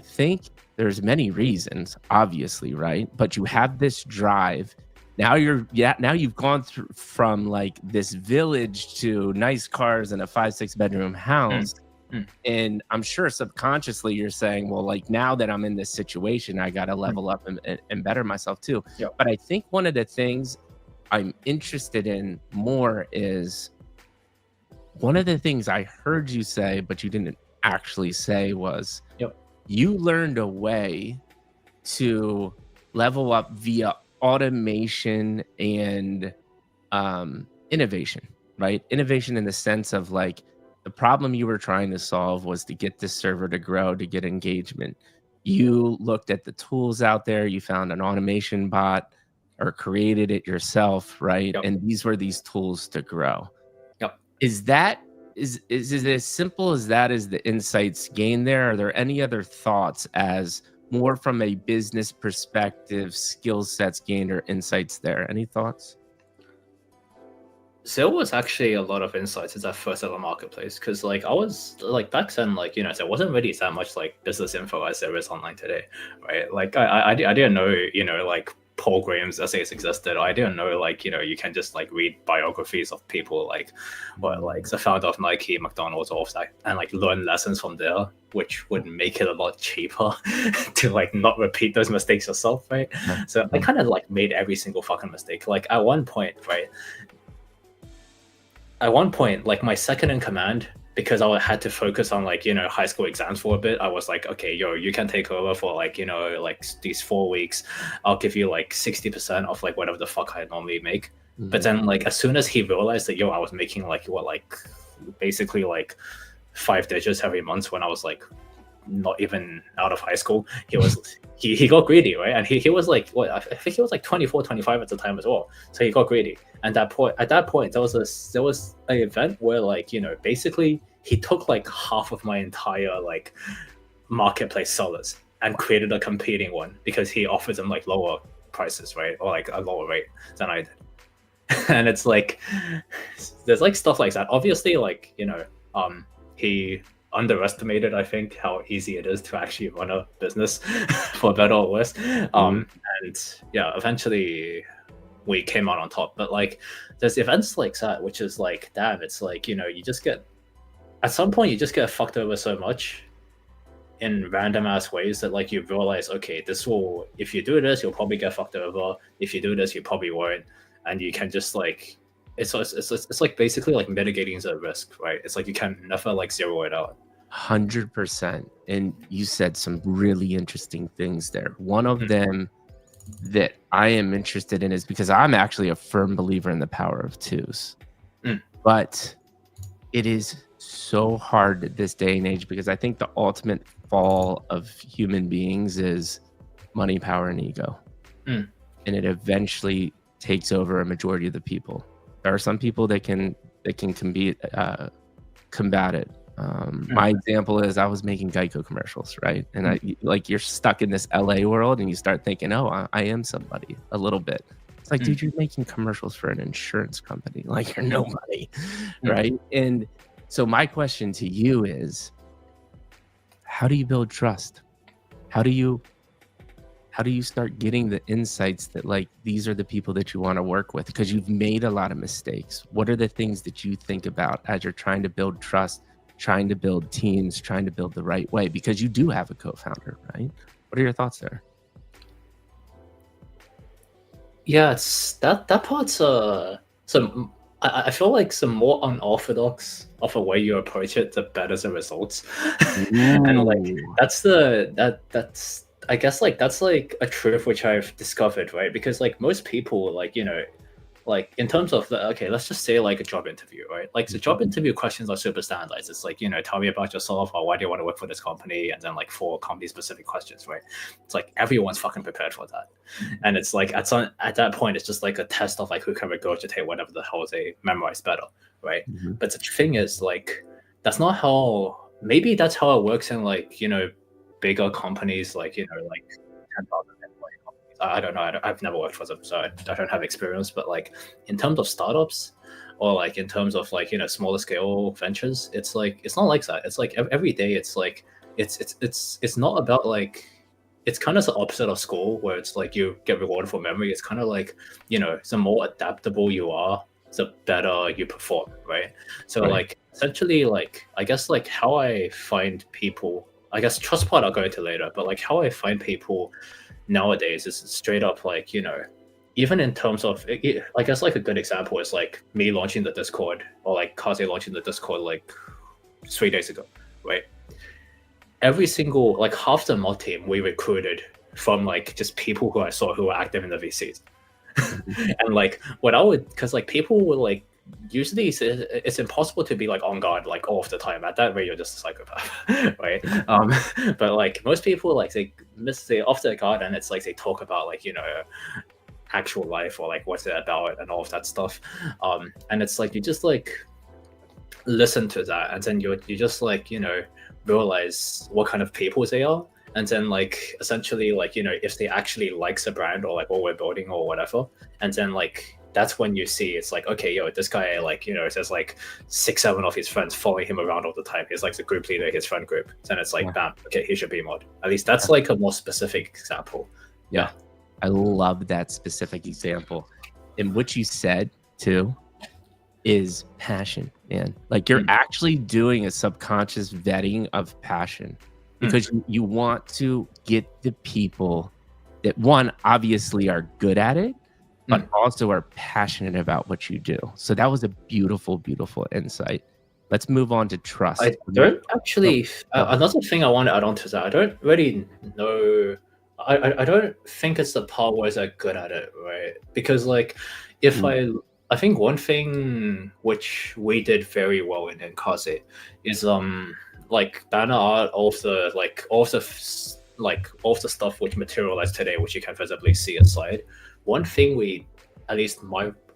think there's many reasons, obviously, right? But you have this drive. Now you've gone through from like this village to nice cars and a 5-6 bedroom house. And I'm sure subconsciously you're saying, well, like now that I'm in this situation, I got to level up and better myself too. Yep. But I think one of the things I'm interested in more is, one of the things I heard you say, but you didn't actually say, was you learned a way to level up via automation and innovation, right? Innovation in the sense of like, the problem you were trying to solve was to get this server to grow, to get engagement. You looked at the tools out there, you found an automation bot or created it yourself, right? Yep. And these were these tools to grow. Yep. Is it as simple as that, is the insights gained there? Are there any other thoughts as more from a business perspective, skill sets gained or insights there? Any thoughts? There was actually a lot of insights in that first ever marketplace, because like I was like back then, like there wasn't really that much like business info as there is online today, right? Like I didn't know like programs essays existed. I didn't know like you can just like read biographies of people like the founder of Nike, McDonald's, all of that, and like learn lessons from there, which would make it a lot cheaper to like not repeat those mistakes yourself, right? So I kind of like made every single fucking mistake. Like at one point, like my second in command, because I had to focus on like high school exams for a bit, I was like, okay, you can take over for like like these 4 weeks. I'll give you like 60% of like whatever the fuck I normally make. Mm-hmm. But then like as soon as he realized that I was making like basically like 5 digits every month when I was like not even out of high school, he got greedy, right? And he was like, what, I think he was like 24, 25 at the time as well. So he got greedy. And at that point, there was an event where like, basically he took like half of my entire like marketplace sellers and created a competing one, because he offered them like lower prices, right? Or like a lower rate than I did. And it's like there's like stuff like that. Obviously, like, you know, he underestimated, I think, how easy it is to actually run a business, for better or worse. And yeah, eventually we came out on top. But like there's events like that, which is like, damn, it's like, you know, you just get, at some point you just get fucked over so much in random ass ways that like you realize, okay, this will, if you do this, you'll probably get fucked over. If you do this, you probably won't. And you can just like, it's like basically like mitigating the risk, right? It's like you can never like zero it out. 100%. And you said some really interesting things there. One of them that I am interested in is because I'm actually a firm believer in the power of twos. But it is so hard at this day and age, because I think the ultimate fall of human beings is money, power, and ego. And it eventually takes over a majority of the people. There are some people that can combat it. My example is I was making Geico commercials, right? And I like, you're stuck in this LA world and you start thinking, oh, I am somebody a little bit. It's like, dude, you're making commercials for an insurance company. Like, you're nobody, right? And so my question to you is, how do you build trust? How do you start getting the insights that like, these are the people that you want to work with? Because you've made a lot of mistakes. What are the things that you think about as you're trying to build trust, trying to build teams, trying to build the right way? Because you do have a co-founder, right? What are your thoughts there? Yeah, it's that part's some, I feel like some more unorthodox of a way you approach it, the better the results. And like that's I guess like that's like a truth which I've discovered, right? Because like most people, like, you know, like in terms of okay, let's just say like a job interview, right? Like the job interview questions are super standardized. It's like, you know, tell me about yourself, or why do you want to work for this company, and then like 4 company specific questions, right? It's like everyone's fucking prepared for that. And it's like at that point, it's just like a test of like who can regurgitate whatever the hell they memorize better, right? But the thing is, like, that's not how, maybe that's how it works in like, you know, bigger companies, like, you know, like 10,000 employee companies. I don't know. I've never worked for them, so I don't have experience. But like in terms of startups, or like in terms of like, you know, smaller scale ventures, it's like, it's not like that. It's like every day, it's like it's not about like, it's kind of the opposite of school, where it's like you get rewarded for memory. It's kind of like, you know, the more adaptable you are, the better you perform, right? So like essentially, like I guess like how I find people, I guess trust part I'll go into later, but like how I find people nowadays is straight up like, you know, even in terms of, I guess like a good example is like me launching the Discord, or like Kaze launching the Discord like 3 days ago, right? Every single, like half the mod team we recruited from like just people who I saw who were active in the VCs. And like what I would, because like people will like, usually it's impossible to be like on guard like all of the time. At that rate, you're just a psychopath, right? But like most people, like they off their guard, and it's like they talk about like, you know, actual life, or like what's it about and all of that stuff. And it's like you just like listen to that, and then you just like, you know, realize what kind of people they are. And then like essentially like, you know, if they actually like the brand or like what we're building or whatever. And then like that's when you see it's like, okay, yo, this guy, like, you know, there's like 6-7 of his friends following him around all the time. He's like the group leader, his friend group. Then it's like, bam, okay, he should be mod. At least that's like a more specific example. Yeah, I love that specific example. And what you said too is passion, man. Like you're actually doing a subconscious vetting of passion, because you want to get the people that, one, obviously are good at it, but also are passionate about what you do. So that was a beautiful, beautiful insight. Let's move on to trust. I don't actually, another thing I want to add on to that, I don't really know, I don't think it's the part where they're good at it, right? Because like, if I think one thing which we did very well in Kaze is like banner art, all of the stuff which materialized today, which you can visibly see aside. One thing we, at least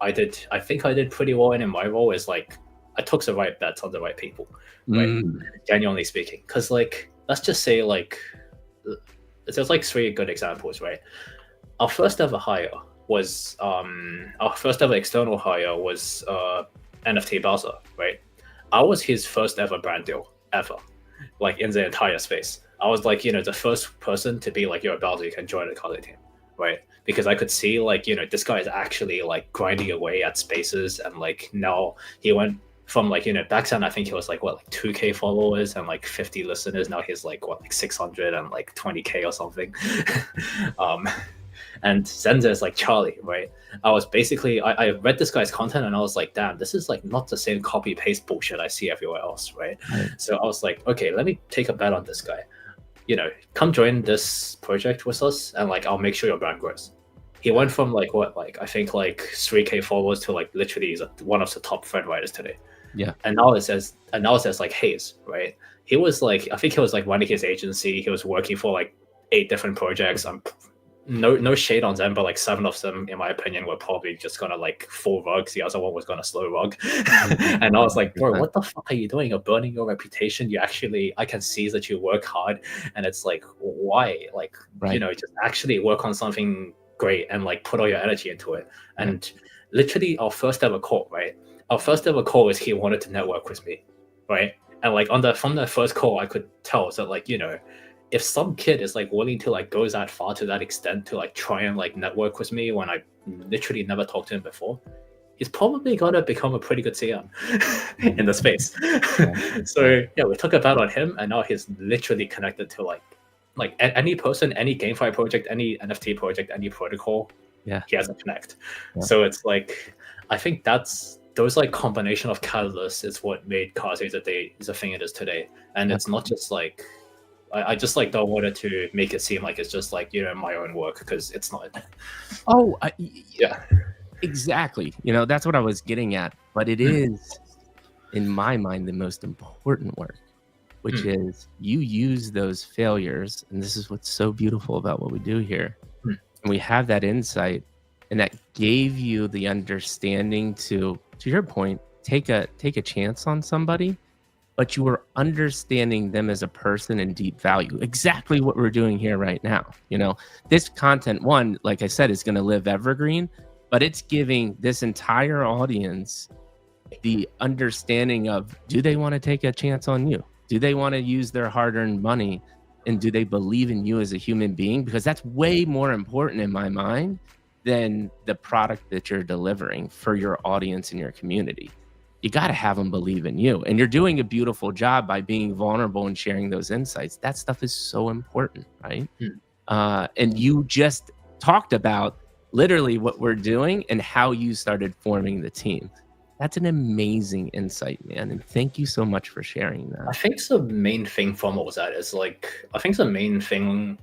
I think I did pretty well in my role is like I took the right bets on the right people, right? Genuinely speaking, because like let's just say like there's like 3 good examples, right? Our first ever hire was our first ever external hire was NFT Bowser, right? I was his first ever brand deal ever, like in the entire space. I was like, the first person to be like, "Yo, Bowser, you can join the Kaze team," right? Because I could see like, this guy is actually like grinding away at spaces, and like now he went from like, back then I think he was like what, like 2K followers and like 50 listeners. Now he's like what, like 600 and like 20K or something. And then there's like Charlie, right? I was basically, I read this guy's content and I was like, damn, this is like not the same copy paste bullshit I see everywhere else, right? So I was like, okay, let me take a bet on this guy. Come join this project with us and like I'll make sure your brand grows. He went from like what, like I think like 3K followers to like literally he's one of the top thread writers today. Yeah. And now it says like Kaze, right? He was like, I think he was like running his agency. He was working for like 8 different projects. No shade on them, but like 7 of them, in my opinion, were probably just gonna like full rugs. The other one was gonna slow rug. And I was like, bro, what the fuck are you doing? You're burning your reputation. I can see that you work hard, and it's like, why? Like, just actually work on something great and like put all your energy into it. And literally, our first ever call, right? Our first ever call is he wanted to network with me, right? And like from the first call, I could tell that like, if some kid is like willing to like go that far to that extent to like try and like network with me when I literally never talked to him before, he's probably gonna become a pretty good CM in the space. So yeah, we took a bet on him, and now he's literally connected to like any person, any GameFi project, any NFT project, any protocol. Yeah, he has a connect. So it's like, I think those like combination of catalysts is what made Kaze the thing it is today. And it's not just like, I just like don't want it to make it seem like it's just like, my own work, because it's not. Oh, yeah, exactly. That's what I was getting at. But it is, in my mind, the most important work, which is you use those failures. And this is what's so beautiful about what we do here. And we have that insight, and that gave you the understanding to your point, take a chance on somebody, but you were understanding them as a person and deep value. Exactly what we're doing here right now. This content, one, like I said, is going to live evergreen, but it's giving this entire audience the understanding of, do they want to take a chance on you? Do they want to use their hard-earned money? And do they believe in you as a human being? Because that's way more important in my mind than the product that you're delivering for your audience and your community. You got to have them believe in you. And you're doing a beautiful job by being vulnerable and sharing those insights. That stuff is so important, right? And you just talked about literally what we're doing and how you started forming the team. That's an amazing insight, man. And thank you so much for sharing that. I think the main thing from all that is like, I think the main thing,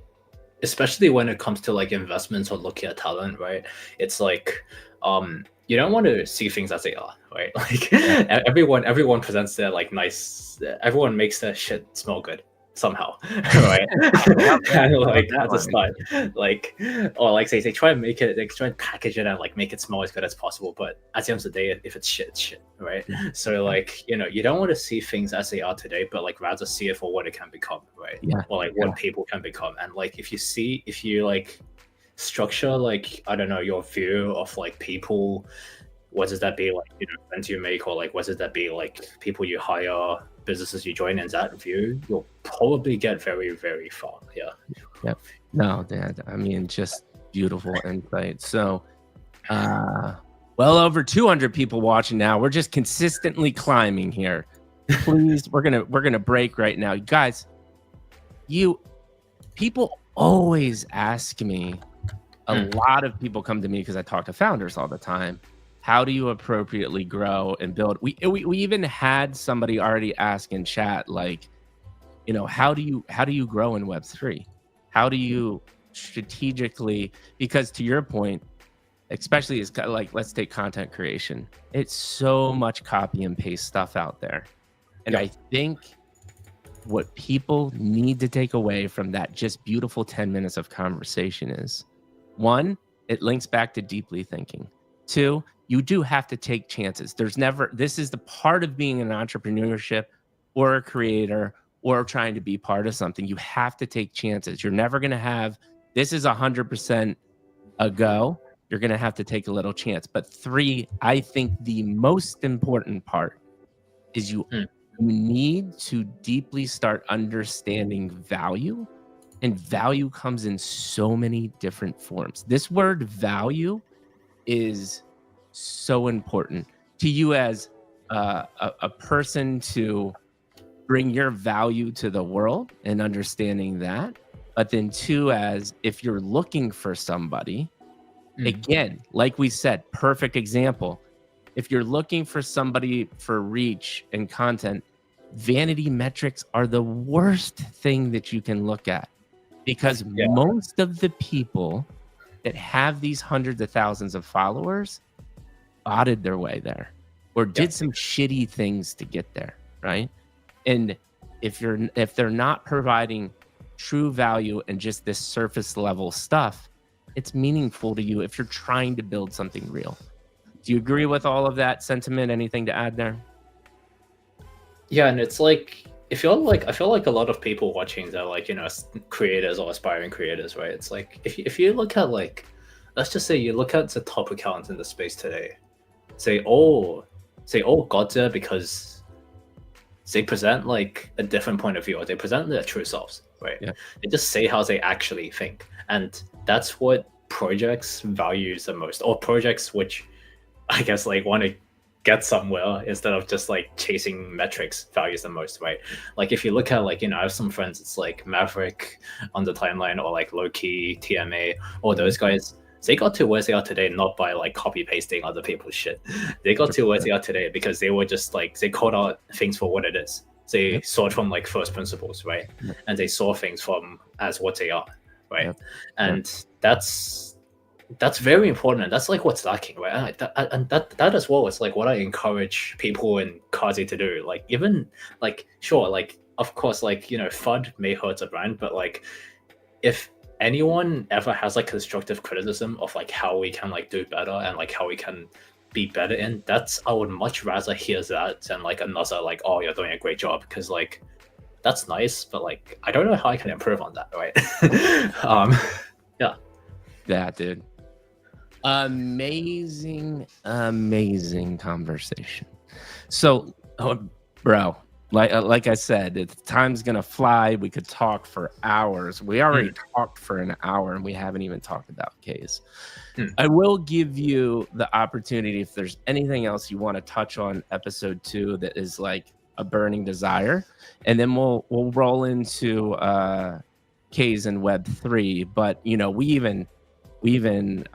especially when it comes to like investments or looking at talent, right? It's like, you don't want to see things as they are, right? Like everyone presents their like nice, everyone makes their shit smell good somehow, right? And like at the start, like, or like they try and make it, they try and package it and like make it smell as good as possible. But at the end of the day, if it's shit, right? So like, you don't want to see things as they are today, but like rather see it for what it can become, right? Or like what people can become. And like if you like structure like, I don't know, your view of like people, whether that be like, friends you make, or like whether that be like people you hire, businesses you join, in that view, you'll probably get very, very far. No, Dad, I mean, just beautiful insight. So well over 200 people watching now. We're just consistently climbing here. Please, we're gonna break right now. You guys, people always ask me, a lot of people come to me because I talk to founders all the time. How do you appropriately grow and build? We even had somebody already ask in chat, like, how do you grow in Web3? How do you strategically, because to your point, especially is like, let's take content creation. It's so much copy and paste stuff out there. And I think what people need to take away from that just beautiful 10 minutes of conversation is, 1, it links back to deeply thinking. 2, you do have to take chances. This is the part of being an entrepreneurship or a creator or trying to be part of something. You have to take chances. You're never going to have, this is 100% a go. you're going to have to take a little chance. But 3, I think the most important part is you need to deeply start understanding value. And value comes in so many different forms. This word value is so important to you as a person to bring your value to the world and understanding that. But then 2, as if you're looking for somebody, again, like we said, perfect example. If you're looking for somebody for reach and content, vanity metrics are the worst thing that you can look at, because most of the people that have these hundreds of thousands of followers botted their way there or did some shitty things to get there, right? And if they're not providing true value and just this surface level stuff, it's meaningful to you if you're trying to build something real. Do you agree with all of that sentiment? Anything to add there? Yeah, and it's like, I feel like a lot of people watching, they're like, creators or aspiring creators, right? It's like, if you look at, like, let's just say you look at the top accounts in the space today, say all got there because they present like a different point of view, or they present their true selves, right? Yeah. They just say how they actually think, and that's what projects values the most, or projects which I guess like want to get somewhere instead of just like chasing metrics values the most, right? Like if you look at like, I have some friends, it's like Maverick on the timeline, or like Loki, TMA, all those guys, they got to where they are today not by like copy pasting other people's shit. They got to where they are today because they were just like, they called out things for what it is. They saw it from like first principles, right? And they saw things from as what they are, right? And that's very important, and that's like what's lacking, right? And that as well is like what I encourage people in Kaze to do. Like even like, sure, like of course, like FUD may hurt a brand, but like if anyone ever has like constructive criticism of like how we can like do better and like how we can be better in, that's, I would much rather hear that than like another like, oh, you're doing a great job, because like that's nice, but like I don't know how I can improve on that, right? Yeah, dude. Amazing conversation. So, bro, like I said, time's gonna fly. We could talk for hours. We already talked for an hour, and we haven't even talked about Kaze. I will give you the opportunity, if there's anything else you want to touch on episode 2 that is like a burning desire, and then we'll roll into Kaze and Web3. But we even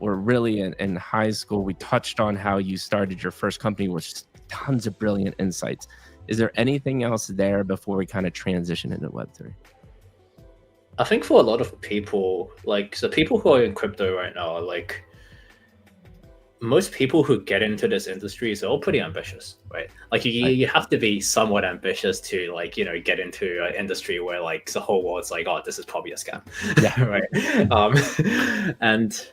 were really in high school. We touched on how you started your first company with tons of brilliant insights. Is there anything else there before we kind of transition into Web3? I think for a lot of people, like the people who are in crypto right now, like most people who get into this industry is all pretty ambitious, right? Like you have to be somewhat ambitious to like, get into an industry where like the whole world's like, oh, this is probably a scam. Yeah. Right. And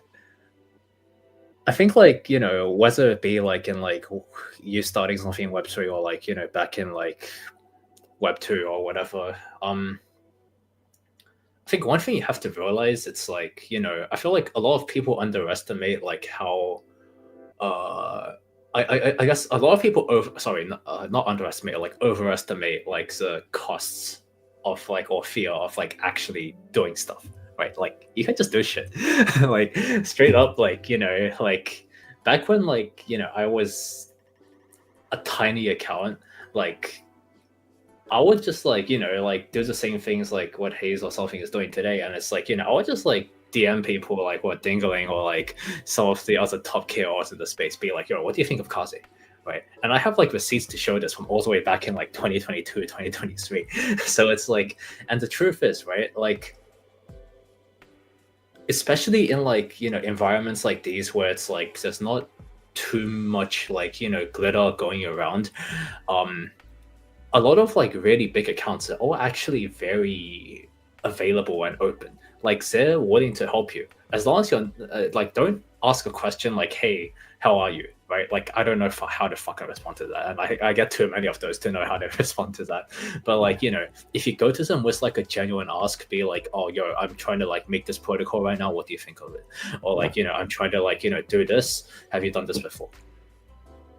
I think like, whether it be like in like you starting something in Web3 or like, back in like Web2 or whatever, I think one thing you have to realize, it's like, I feel like a lot of people underestimate like how I guess a lot of people not underestimate, like overestimate like the costs of like, or fear of like actually doing stuff, right? Like you can just do shit. Like straight up, like like back when like I was a tiny account, like I would just like like do the same things like what Haze or something is doing today, and it's like I would just like DM people like what Dingling or like some of the other top KOLs in the space, be like, yo, what do you think of Kaze? Right. And I have like receipts to show this from all the way back in like 2022, 2023. So it's like, and the truth is, right, like especially in like environments like these where it's like there's not too much like glitter going around, a lot of like really big accounts are all actually very available and open. Like they're willing to help you, as long as you're like, don't ask a question like, "Hey, how are you?" Right? Like, I don't know how to fucking respond to that, and I get too many of those to know how to respond to that. But like, you know, if you go to them with like a genuine ask, be like, "Oh, yo, I'm trying to like make this protocol right now. What do you think of it?" Or like, you know, "I'm trying to like, you know, do this. Have you done this before?"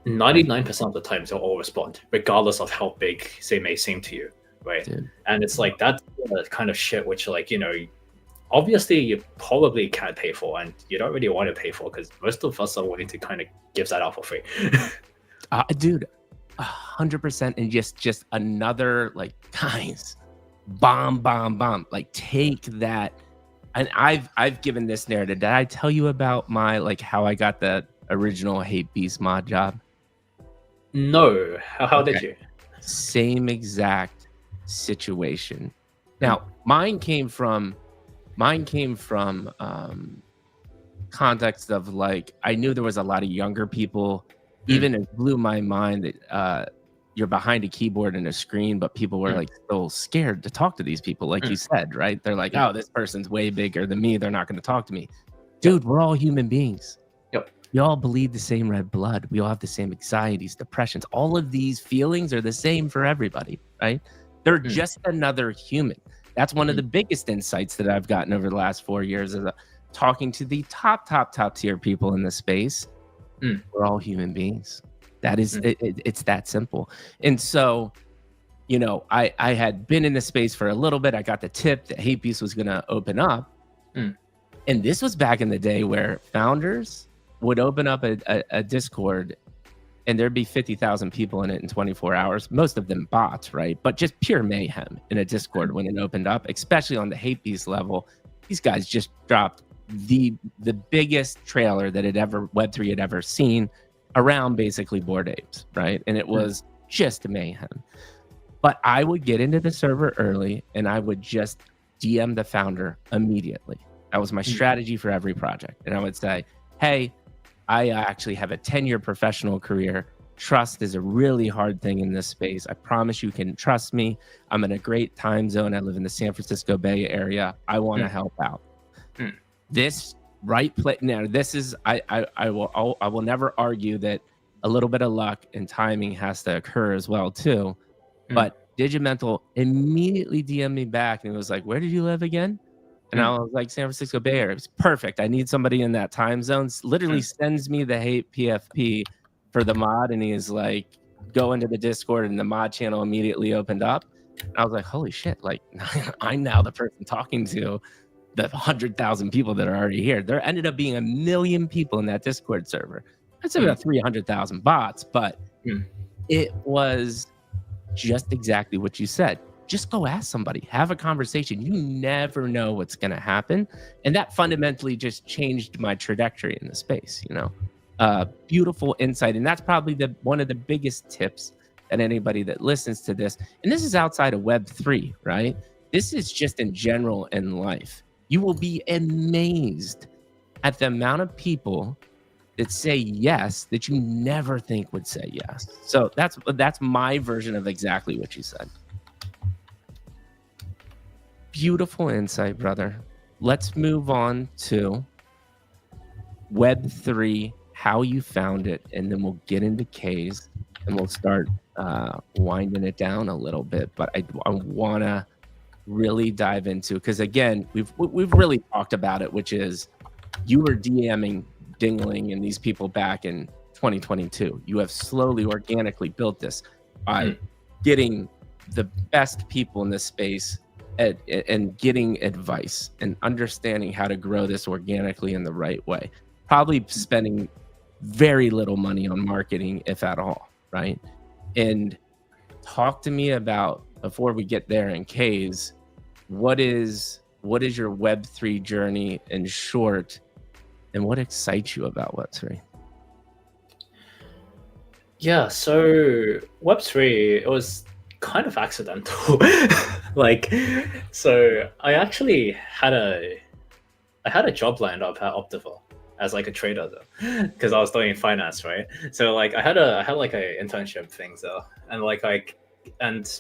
99% of the time, they'll all respond, regardless of how big they may seem to you, right? Dude. And it's like that's the kind of shit which, like, you know, obviously you probably can't pay for, and you don't really want to pay for, because most of us are willing to kind of give that out for free. Dude, 100%. And just another, like, guys, bomb. Like, take that. And I've given this narrative. Did I tell you about my, like, how I got the original Hate Beast mod job? No, how did you? Same exact situation. Now, mine came from context of, like, I knew there was a lot of younger people. Even it blew my mind that you're behind a keyboard and a screen, but people were like still scared to talk to these people, like you said, right? They're like, oh, this person's way bigger than me, they're not going to talk to me. Dude, we're all human beings. We all bleed the same red blood. We all have the same anxieties, depressions. All of these feelings are the same for everybody, right? They're just another human. That's one of the biggest insights that I've gotten over the last 4 years, is talking to the top tier people in the space. We're all human beings. That is, it's that simple. And so, you know, I had been in the space for a little bit. I got the tip that Hate Beast was going to open up. And this was back in the day where founders would open up a Discord and there'd be 50,000 people in it in 24 hours, most of them bots, right? But just pure mayhem in a Discord when it opened up, especially on the Hate Beast level. These guys just dropped the biggest trailer that Web3 had ever seen around basically Bored Apes, right? And it was just mayhem. But I would get into the server early and I would just DM the founder immediately. That was my strategy for every project. And I would say, hey, I actually have a 10-year professional career. Trust is a really hard thing in this space. I promise you can trust me. I'm in a great time zone. I live in the San Francisco Bay Area. I want to help out. This right play now. This is I will never argue that a little bit of luck and timing has to occur as well too. But Digimental immediately DM'd me back and it was like, "Where did you live again?" And I was like, "San Francisco Bay Area." It's perfect. I need somebody in that time zone. Literally sends me the Hate PFP for the mod, and he's like, go into the Discord, and the mod channel immediately opened up. And I was like, holy shit! Like, I'm now the person talking to the 100,000 people that are already here. There ended up being 1 million people in that Discord server. I'd say about 300,000 bots, but it was just exactly what you said. Just go ask somebody, have a conversation. You never know what's going to happen. And that fundamentally just changed my trajectory in the space, you know. Beautiful insight. And that's probably one of the biggest tips that anybody that listens to this, and this is outside of Web3, right? This is just in general in life. You will be amazed at the amount of people that say yes that you never think would say yes. So that's my version of exactly what you said. Beautiful insight, brother. Let's move on to Web3, how you found it, and then we'll get into Kaze, and we'll start winding it down a little bit. But I want to really dive into, because again, we've really talked about it, which is you were DMing Dingling and these people back in 2022. You have slowly, organically built this by getting the best people in this space and getting advice and understanding how to grow this organically in the right way. Probably spending very little money on marketing, if at all, right? And talk to me about, before we get there in Kaze, what is your Web3 journey in short, and what excites you about Web3? Yeah, so Web3, it was kind of accidental. Like, so I actually had a job lined up at Optival as like a trader though, because I was doing finance, right? So like I had like a internship thing though, and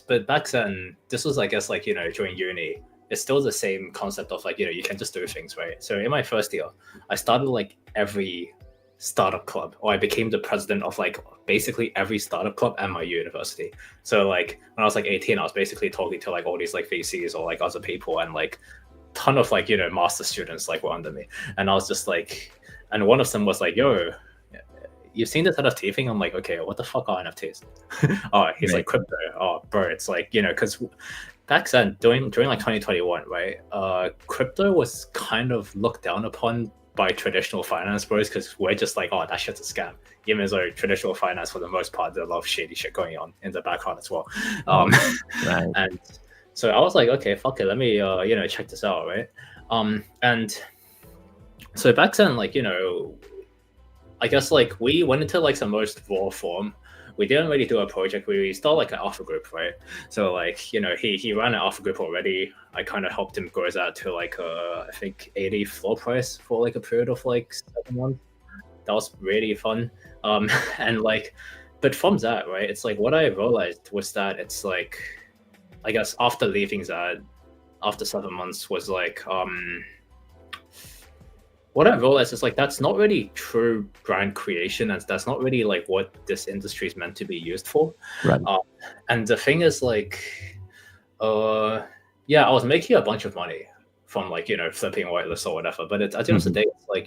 but back then this was, I guess, like, you know, during uni, it's still the same concept of like, you can just do things, right? So in my first year, I started like every startup club, or I became the president of like basically every startup club at my university. So like when I was like 18, I was basically talking to like all these like VCs or like other people, and like ton of like master students like were under me, and I was just like, and one of them was like, yo, you've seen this NFT thing? I'm like, okay, what the fuck are NFTs? Oh, he's like, crypto. Oh, bro, it's like, because back then, during like 2021, right, crypto was kind of looked down upon by traditional finance bros, because we're just like, oh, that shit's a scam. Even though traditional finance, for the most part, there's a lot of shady shit going on in the background as well. Right. And so I was like, okay, fuck it, let me check this out, right? And so back then, like, I guess like we went into like some most raw form. We didn't really do a project. We started like an alpha group, right? So like, he ran an alpha group already. I kind of helped him grow that to like I think 80 floor price for like a period of like 7 months. That was really fun. And like, but from that, right, it's like what I realized was that it's like, I guess after leaving that, after 7 months, was like, what I realized is like that's not really true brand creation, and that's not really like what this industry is meant to be used for. Right. And the thing is like, yeah, I was making a bunch of money from like flipping whitelists or whatever, but at the end of the day, it's like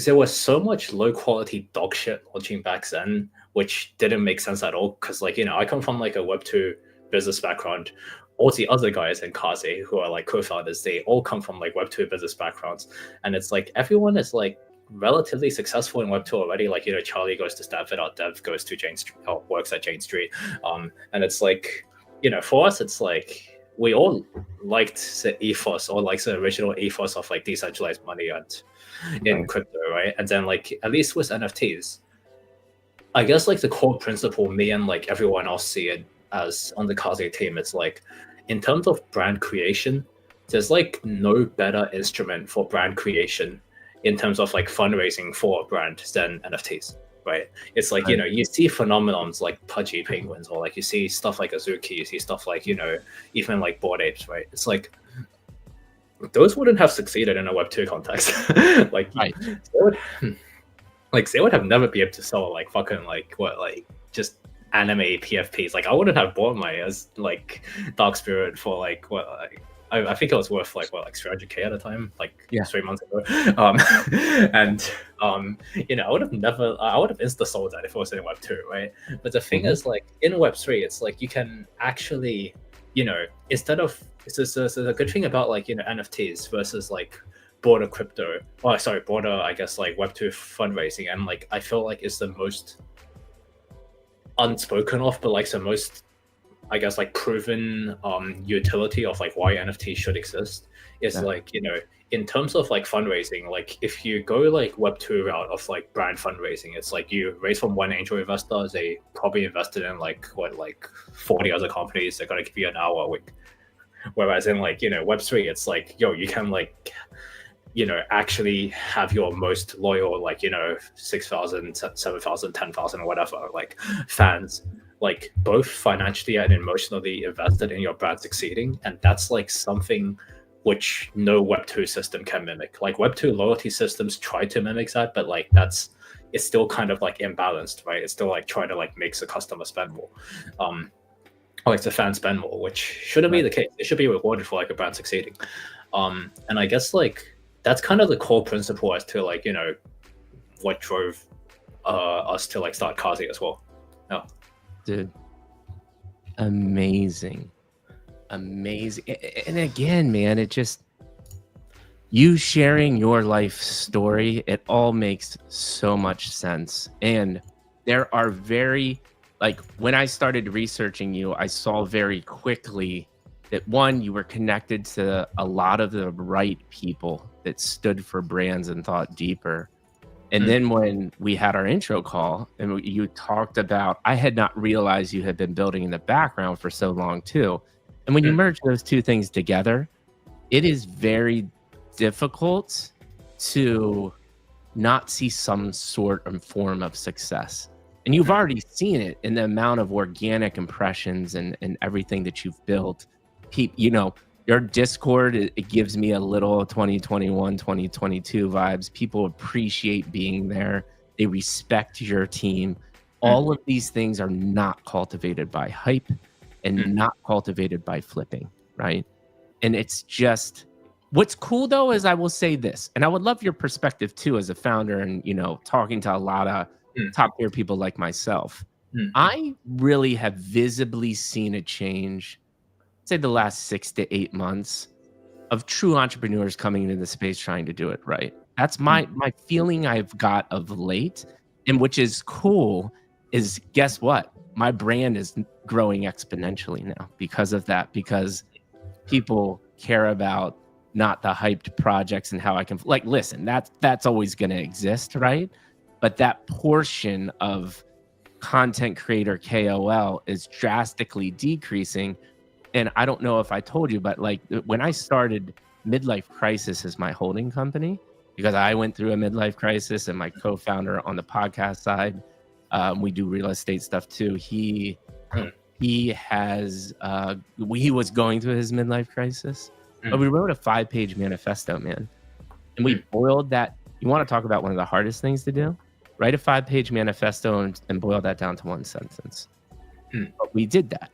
there was so much low quality dog shit launching back then, which didn't make sense at all, because like I come from like a Web2 business background. All the other guys in Kaze who are like co-founders, they all come from like Web2 business backgrounds, and it's like everyone is like relatively successful in Web2 already. Like Charlie goes to Stanford, our dev goes to Jane Street, or works at Jane Street, and it's like for us, it's like we all liked the ethos, or like the original ethos of like decentralized money and in crypto, right? And then like at least with NFTs, I guess like the core principle me and like everyone else see it as on the Kaze team, it's like, in terms of brand creation, there's like no better instrument for brand creation in terms of like fundraising for a brand than NFTs, right? It's like, you see phenomenons like pudgy penguins, or like you see stuff like Azuki, you see stuff like, even like Bored Apes, right? It's like, those wouldn't have succeeded in a Web2 context. Like, they would have never been able to sell like fucking like what, like just anime PFPs. Like I wouldn't have bought my as like Dark Spirit for like what, like I think it was worth like what, like 300k at a time, like 3 months ago. And I would have insta sold that if it was in Web2, right? But the thing is, like in Web3, it's like you can actually, instead of, it's a good thing about like NFTs versus like broader crypto, broader, I guess, like Web2 fundraising, and like I feel like it's the most unspoken of, but like the most, I guess, like proven utility of like why NFTs should exist is like, in terms of like fundraising, like if you go like Web2 route of like brand fundraising, it's like you raise from one angel investor, they probably invested in like 40 other companies, they're gonna give you an hour a week. Whereas in like Web3, it's like, you can like actually have your most loyal, like 6,000, 7,000, 10,000, whatever, like fans, like both financially and emotionally invested in your brand succeeding. And that's like something which no Web2 system can mimic. Like Web2 loyalty systems try to mimic that, but like it's still kind of like imbalanced, right? It's still like trying to like make the customer spend more, or like the fans spend more, which shouldn't be the case. It should be rewarded for like a brand succeeding. And I guess like that's kind of the core principle as to like what drove us to like start Kaze as well. Yeah, dude, amazing. And again, man, it just, you sharing your life story, it all makes so much sense. And there are like when I started researching you, I saw very quickly that one, you were connected to a lot of the right people that stood for brands and thought deeper. And then when we had our intro call and you talked about, I had not realized you had been building in the background for so long too. And when you merge those two things together, it is very difficult to not see some sort of form of success. And you've already seen it in the amount of organic impressions and everything that you've built. your Discord, it gives me a little 2021, 2022 vibes. People appreciate being there. They respect your team. All of these things are not cultivated by hype and not cultivated by flipping, right? And it's just, what's cool though is I will say this, and I would love your perspective too as a founder and, talking to a lot of top tier people like myself. I really have visibly seen a change, say the last 6 to 8 months, of true entrepreneurs coming into the space trying to do it right. That's my feeling I've got of late, and which is cool is, guess what? My brand is growing exponentially now because of that, because people care about not the hyped projects and how I can, like, listen, that's always going to exist, right? But that portion of content creator KOL is drastically decreasing. And I don't know if I told you, but like when I started Midlife Crisis as my holding company, because I went through a midlife crisis, and my co-founder on the podcast side, we do real estate stuff too. He was going through his midlife crisis, but we wrote a 5-page manifesto, man. And we boiled that. You want to talk about one of the hardest things to do? Write a 5-page manifesto and boil that down to one sentence. But we did that.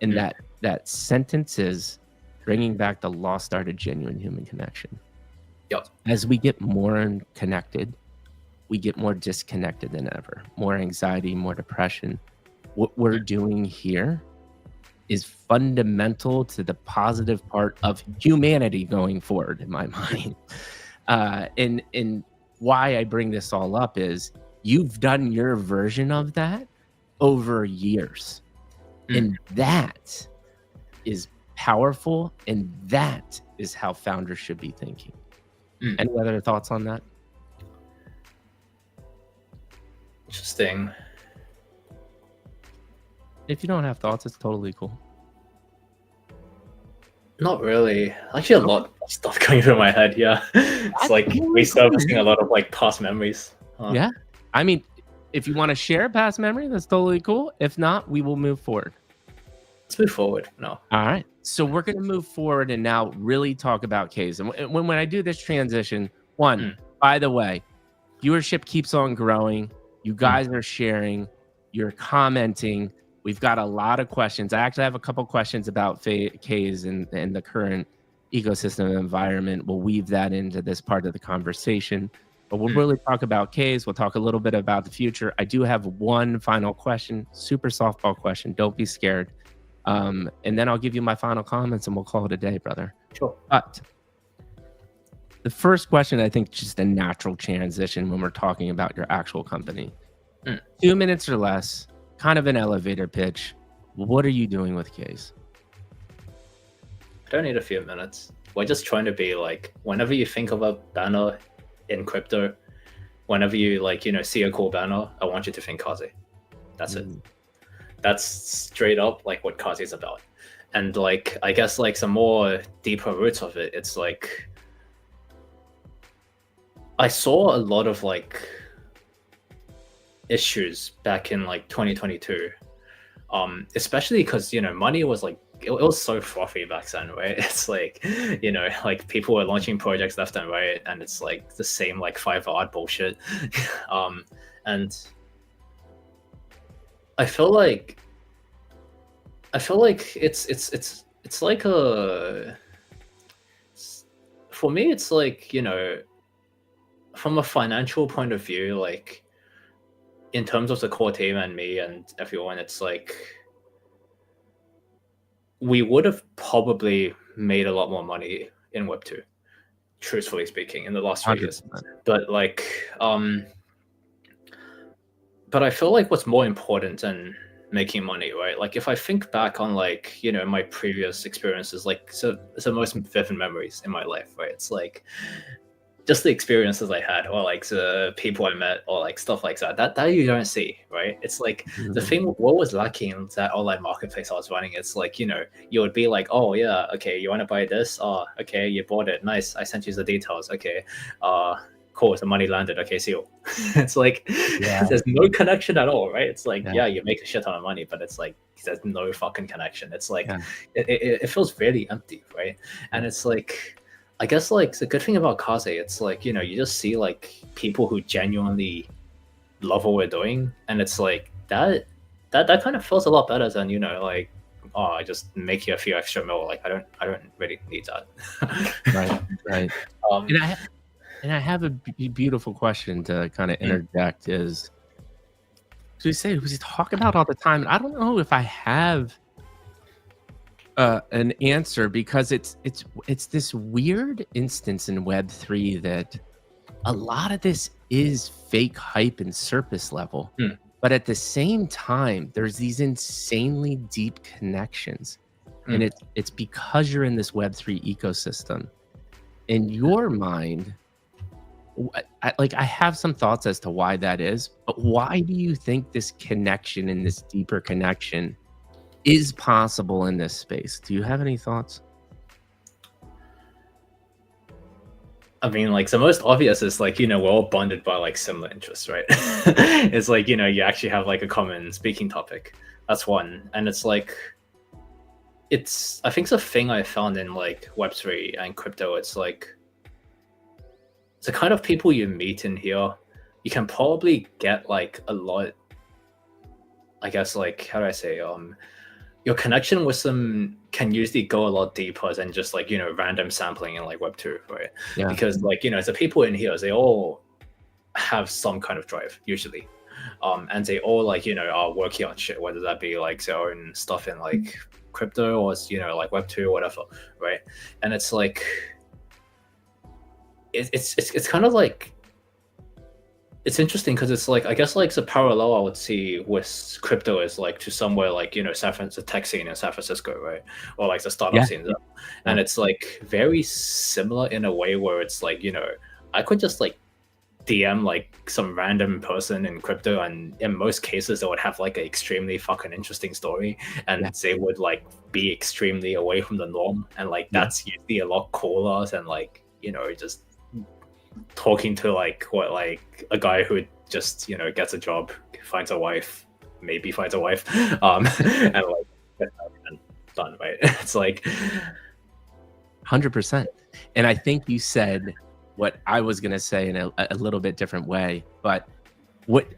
And that sentence is bringing back the lost art of genuine human connection. Yep. As we get more connected, we get more disconnected than ever. More anxiety, more depression. What we're doing here is fundamental to the positive part of humanity going forward, in my mind. And why I bring this all up is you've done your version of that over years. And that is powerful, and that is how founders should be thinking. Any other thoughts on that? Interesting. If you don't have thoughts, it's totally cool. Not really. Actually, a lot of stuff going through my head. Yeah, it's like resurfacing a lot of like past memories. Yeah, I mean, if you want to share a past memory, that's totally cool. If not, we will move forward. Let's move forward. No. All right. So we're going to move forward and now really talk about Kaze. And when I do this transition, by the way, viewership keeps on growing. You guys are sharing. You're commenting. We've got a lot of questions. I actually have a couple questions about Kaze and the current ecosystem environment. We'll weave that into this part of the conversation. But we'll really talk about Kaze. We'll talk a little bit about the future. I do have one final question, super softball question. Don't be scared. And then I'll give you my final comments and we'll call it a day, brother. Sure. But the first question, I think, just a natural transition when we're talking about your actual company. 2 minutes or less, kind of an elevator pitch. What are you doing with Kaze? I don't need a few minutes. We're just trying to be like, whenever you think of a banner in crypto, whenever you see a cool banner, I want you to think Kaze. That's it. That's straight up like what Kaze is about. And like, I guess like some more deeper roots of it, it's like, I saw a lot of like issues back in like 2022, especially because, money was like, it was so frothy back then, right? It's like, like people were launching projects left and right, and it's like the same like 5 art bullshit. And I feel like it's like for me, it's like, from a financial point of view, like in terms of the core team and me and everyone, it's like we would have probably made a lot more money in Web2, truthfully speaking, in the last 3 years. But like, but I feel like what's more important than making money, right? Like if I think back on like, my previous experiences, like so the most vivid memories in my life, right? It's like just the experiences I had, or like the people I met, or like stuff like that you don't see, right? It's like the thing, what was lacking in that online marketplace I was running, it's like, you would be like, oh yeah, okay, you want to buy this? Oh, okay, you bought it, nice, I sent you the details, okay, cool, the money landed. Okay, see you. It's like Yeah. there's no connection at all, right? It's like, Yeah. yeah, you make a shit ton of money, but it's like there's no fucking connection. It's like Yeah. it feels really empty, right? And it's like, I guess like the good thing about Kaze, it's like, you know, you just see like people who genuinely love what we're doing, and it's like that kind of feels a lot better than, you know, like, oh, I just make you a few extra mil. Like I don't really need that. Right. And I have a beautiful question to kind of interject is, we talk about all the time. I don't know if I have an answer, because it's this weird instance in Web3 that a lot of this is fake hype and surface level. But at the same time, there's these insanely deep connections. And it's because you're in this Web3 ecosystem. In your mind, I have some thoughts as to why that is, but why do you think this connection and this deeper connection is possible in this space? Do you have any thoughts? I mean, like the most obvious is like, you know, we're all bonded by like similar interests, right? It's like, you know, you actually have like a common speaking topic. That's one. And it's like, I think it's a thing I found in like Web3 and crypto. It's like the kind of people you meet in here, you can probably get like a lot, I guess, like, how do I say, your connection with them can usually go a lot deeper than just like, you know, random sampling in like Web2, right? Yeah. Because like, you know, the people in here, they all have some kind of drive usually. And they all like, you know, are working on shit, whether that be like their own stuff in like crypto or, you know, like Web2 or whatever, right? And it's like, it's kind of like, it's interesting because it's like, I guess like the parallel I would see with crypto is like to somewhere like, you know, the tech scene in San Francisco, right? Or like the startup scene. And it's like very similar in a way where it's like, you know, I could just like DM like some random person in crypto, and in most cases they would have like an extremely fucking interesting story, and they would like be extremely away from the norm, and like that's usually a lot cooler than like, you know, just talking to like a guy who just, you know, gets a job, finds a wife, and like done, right? It's like 100%. And I think you said what I was going to say in a little bit different way, but what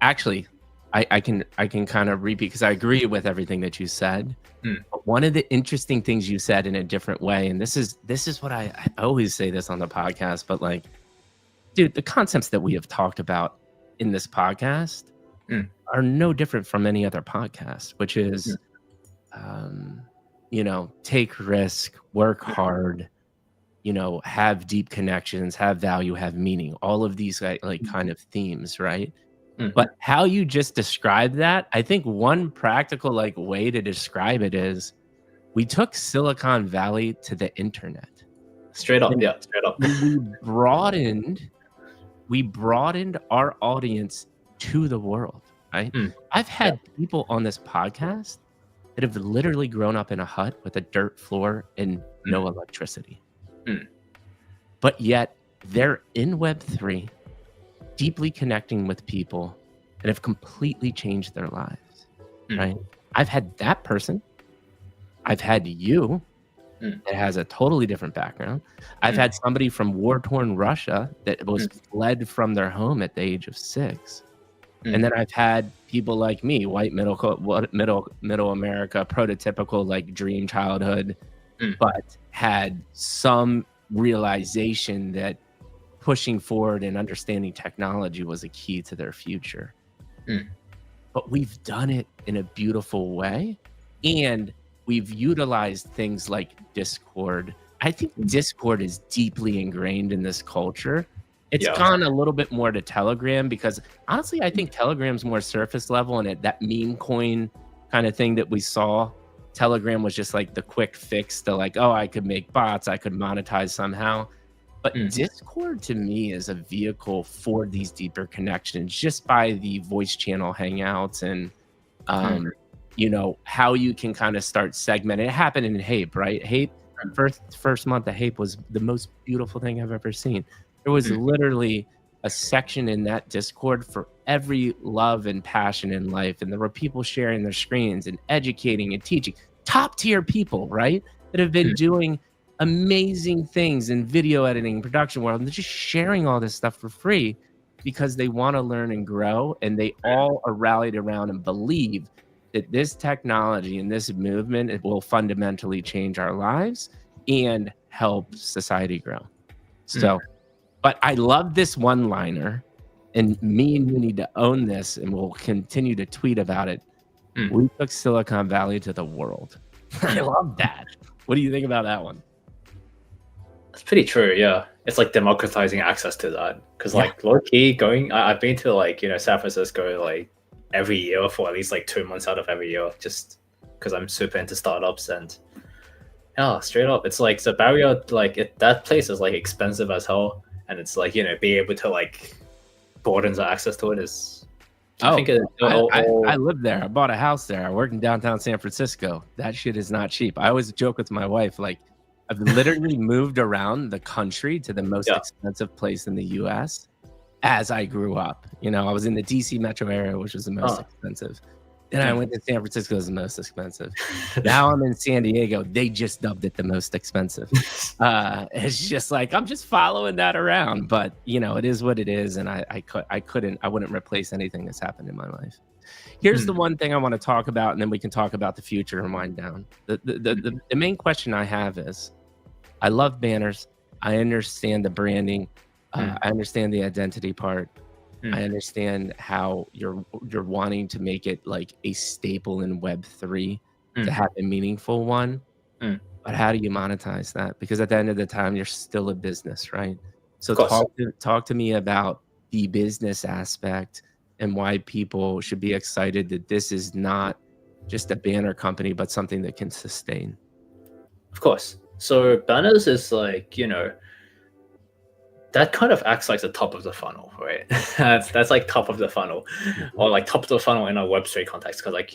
actually I can kind of repeat, because I agree with everything that you said. But one of the interesting things you said in a different way, and this is what I always say this on the podcast, but like, dude, the concepts that we have talked about in this podcast are no different from any other podcast, which is, you know, take risk, work hard, you know, have deep connections, have value, have meaning, all of these like kind of themes, right? But how you just described that, I think one practical like way to describe it is, we took Silicon Valley to the internet. Straight up, straight up. We broadened our audience to the world, right? I've had people on this podcast that have literally grown up in a hut with a dirt floor and no electricity. But yet they're in Web3, deeply connecting with people, and have completely changed their lives, right? I've had that person. I've had you that has a totally different background. I've had somebody from war-torn Russia that was fled from their home at the age of 6. And then I've had people like me, white middle America, prototypical like dream childhood, but had some realization that pushing forward and understanding technology was a key to their future. But we've done it in a beautiful way, and we've utilized things like Discord. I think Discord is deeply ingrained in this culture. It's gone a little bit more to Telegram, because honestly, I think Telegram's more surface level, and that meme coin kind of thing that we saw, Telegram was just like the quick fix to like, oh, I could make bots, I could monetize somehow. But Discord to me is a vehicle for these deeper connections, just by the voice channel hangouts and, you know, how you can kind of start segmenting. It happened in Hape, right? Hape, first month of Hape was the most beautiful thing I've ever seen. There was literally a section in that Discord for every love and passion in life. And there were people sharing their screens and educating and teaching. Top tier people, right? That have been doing amazing things in video editing, production world, and they're just sharing all this stuff for free because they want to learn and grow. And they all are rallied around and believe that this technology and this movement, it will fundamentally change our lives and help society grow. So, but I love this one-liner, and me and you need to own this, and we'll continue to tweet about it. We took Silicon Valley to the world. I love that. What do you think about that one? It's pretty true, yeah. It's like democratizing access to that. Because like low key I've been to like, San Francisco like every year for at least like 2 months out of every year, just because I'm super into startups. And yeah, straight up, it's like the barrier, like that place is like expensive as hell. And it's like, being able to like broaden the access to it is, I lived there. I bought a house there. I worked in downtown San Francisco. That shit is not cheap. I always joke with my wife, like, I've literally moved around the country to the most expensive place in the US as I grew up. I was in the DC metro area, which was the most expensive. Then I went to San Francisco, as the most expensive. Now I'm in San Diego. They just dubbed it the most expensive. It's just like, I'm just following that around, but it is what it is. And I wouldn't replace anything that's happened in my life. Here's the one thing I want to talk about, and then we can talk about the future and wind down. The main question I have is, I love banners. I understand the branding. I understand the identity part. I understand how you're wanting to make it like a staple in Web3 to have a meaningful one. But how do you monetize that? Because at the end of the time, you're still a business, right? So talk to me about the business aspect and why people should be excited that this is not just a banner company, but something that can sustain. Of course. So banners is like, that kind of acts like the top of the funnel, right? that's like top of the funnel, or like top of the funnel in a Web3 context. Because like,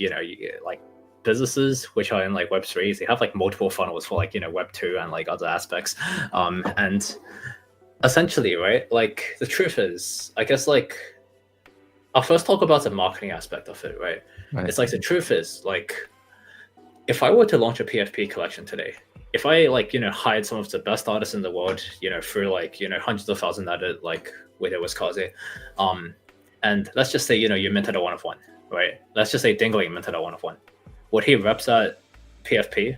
like businesses which are in like Web3s, they have like multiple funnels for like, Web2 and like other aspects. And essentially, right, like the truth is, I guess like, I'll first talk about the marketing aspect of it, right? It's like the truth is, like, if I were to launch a PFP collection today, if I like, hired some of the best artists in the world, through like, hundreds of thousands at it, like whether it was Kaze, and let's just say, you minted a 1 of 1, right? Let's just say Dingling minted a 1 of 1. Would he reps that PFP?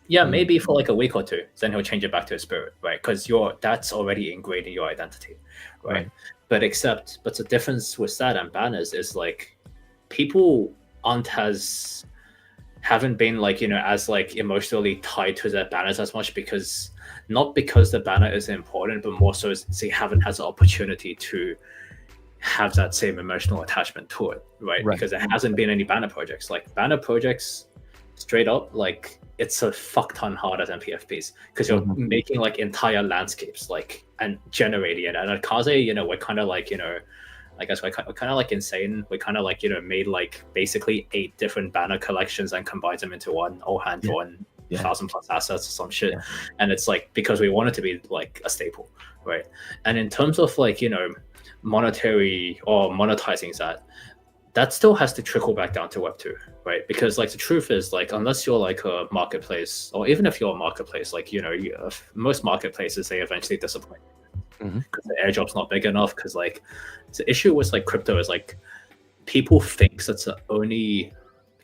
Yeah, maybe for like a week or two. Then he'll change it back to a spirit, right? Because that's already ingrained in your identity, right? But the difference with that and banners is like people haven't been like, as like emotionally tied to their banners as much, because not because the banner is important, but more so they haven't had the opportunity to have that same emotional attachment to it, right? Because there hasn't been any banner projects. Like banner projects, straight up, like it's a fuck ton harder than PFPs, because you're making like entire landscapes, like, and generating it. And at Kaze, we're kind of like, I guess we're kind of like insane. We kind of like, made like basically 8 different banner collections and combined them into one, all hand drawn, 1,000+ assets or some shit. And it's like, because we want it to be like a staple, right? And in terms of like, monetary or monetizing that still has to trickle back down to Web2, right? Because like the truth is, like, unless you're like a marketplace, or even if you're a marketplace, like, most marketplaces, they eventually disappoint because the airdrop's not big enough. Because like the issue with like crypto is like people think that's the only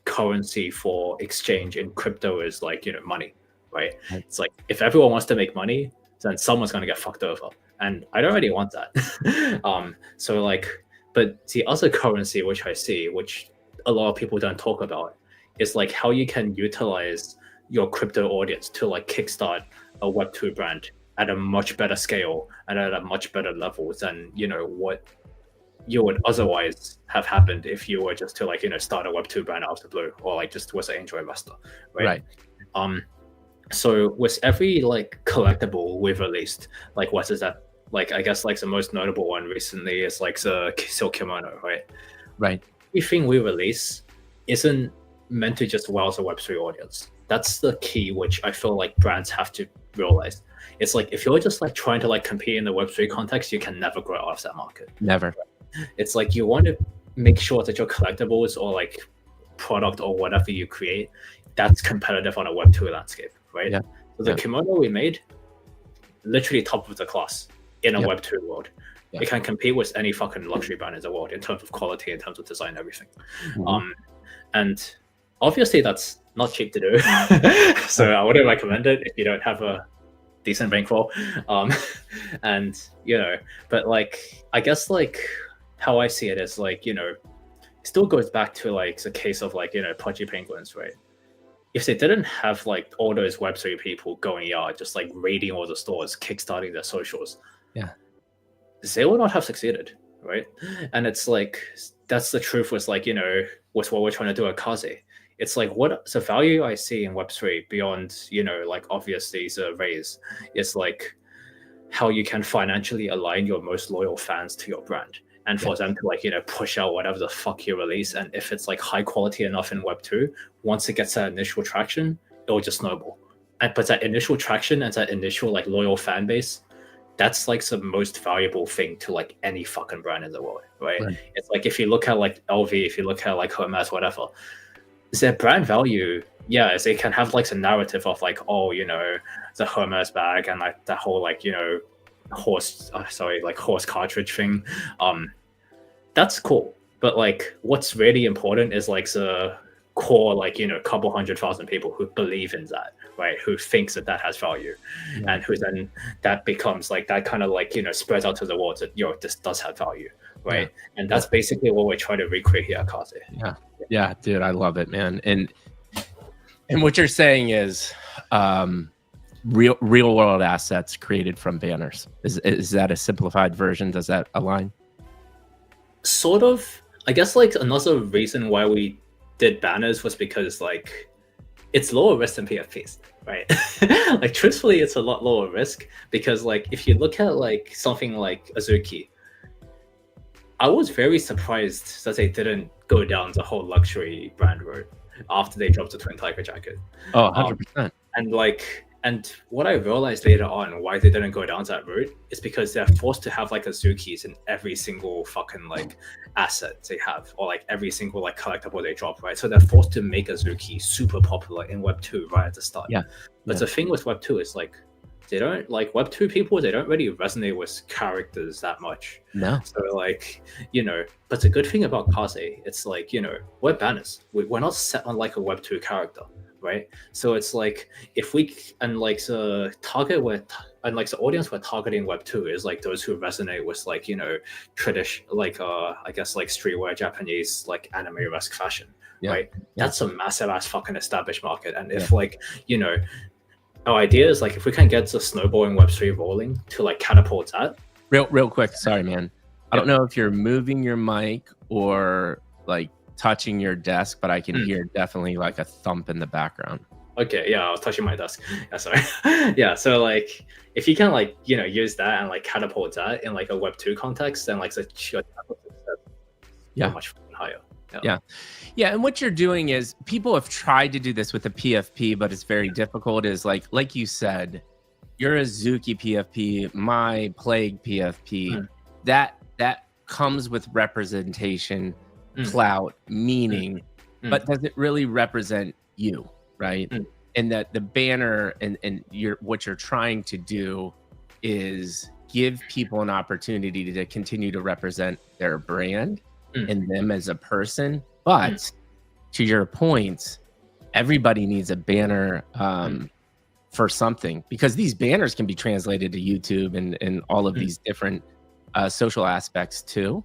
currency for exchange in crypto is like, money, right? It's like, if everyone wants to make money, then someone's going to get fucked over. And I don't really want that. So like, but the other currency which I see, which a lot of people don't talk about, is like how you can utilize your crypto audience to like kickstart a Web2 brand at a much better scale and at a much better level than, what you would otherwise have happened if you were just to like, start a Web2 brand out of the blue, or like just was an angel investor, right? So with every like collectible we've released, like what is that? Like, I guess like the most notable one recently is like the silk kimono, right? Everything we release isn't meant to just wow the Web3 audience. That's the key, which I feel like brands have to realized. It's like if you're just like trying to like compete in the Web3 context, you can never grow out of that market. Never. It's like you want to make sure that your collectibles or like product or whatever you create, that's competitive on a Web2 landscape, right? Yeah. So the kimono we made, literally top of the class in a Web2 world. It can compete with any fucking luxury brand in the world in terms of quality, in terms of design, everything. And obviously that's not cheap to do. So I wouldn't recommend it if you don't have a decent bankroll. And but like I guess like how I see it is like, it still goes back to like the case of like, Pudgy Penguins, right? If they didn't have like all those Web3 people going out, just like raiding all the stores, kickstarting their socials, they would not have succeeded, right? And it's like, that's the truth with like, with what we're trying to do at Kaze. It's like, what the value I see in Web3 beyond, like obviously the raise is like how you can financially align your most loyal fans to your brand. And for them to like, push out whatever the fuck you release. And if it's like high quality enough in Web2, once it gets that initial traction, it'll just snowball. But that initial traction and that initial like loyal fan base, that's like the most valuable thing to like any fucking brand in the world, right? It's like if you look at like LV, if you look at like Hermes, whatever, their brand value, they can have like the narrative of like, oh, the Hermes bag and like that whole like, horse cartridge thing. That's cool. But like what's really important is like the core, like, couple 100,000 people who believe in that, right? Who thinks that has value, and who then that becomes like that kind of like, spreads out to the world that, this does have value, right? And that's basically what we're trying to recreate here at Kaze. Yeah, dude, I love it, man. And what you're saying is real world assets created from banners. Is that a simplified version? Does that align? Sort of. I guess like another reason why we did banners was because like it's lower risk than PFPs, right? Like truthfully, it's a lot lower risk because like if you look at like something like Azuki, I was very surprised that they didn't go down the whole luxury brand route after they dropped the Twin Tiger jacket. Oh, 100%. And what I realized later on why they didn't go down that route is because they're forced to have like Azukis in every single fucking like asset they have, or like every single like collectible they drop, right? So they're forced to make Azuki super popular in Web2 right at the start. But the thing with Web2 is like they don't like Web2 people, they don't really resonate with characters that much. No. So like, but the good thing about Kaze, it's like, we're banners. We're not set on like a Web2 character, right? So it's like if we and like the target and like the audience we're targeting Web2 is like those who resonate with like tradition, like I guess like streetwear Japanese like anime-esque fashion, right? That's a massive ass fucking established market. And if like our idea is like if we can get the snowballing Web3 rolling to like catapult that. Real quick, sorry man, I don't know if you're moving your mic or like touching your desk, but I can hear definitely like a thump in the background. Okay, I was touching my desk. Sorry. So like if you can like use that and like catapult that in like a Web2 context, then like the much higher. And what you're doing is people have tried to do this with a PFP, but it's very difficult. Is like you said, you're a Zuki PFP, my Plague PFP. That comes with representation, clout, meaning, but does it really represent you, right? And that the banner and what you're trying to do is give people an opportunity to continue to represent their brand and them as a person. But to your point, everybody needs a banner for something, because these banners can be translated to YouTube and all of these different social aspects too.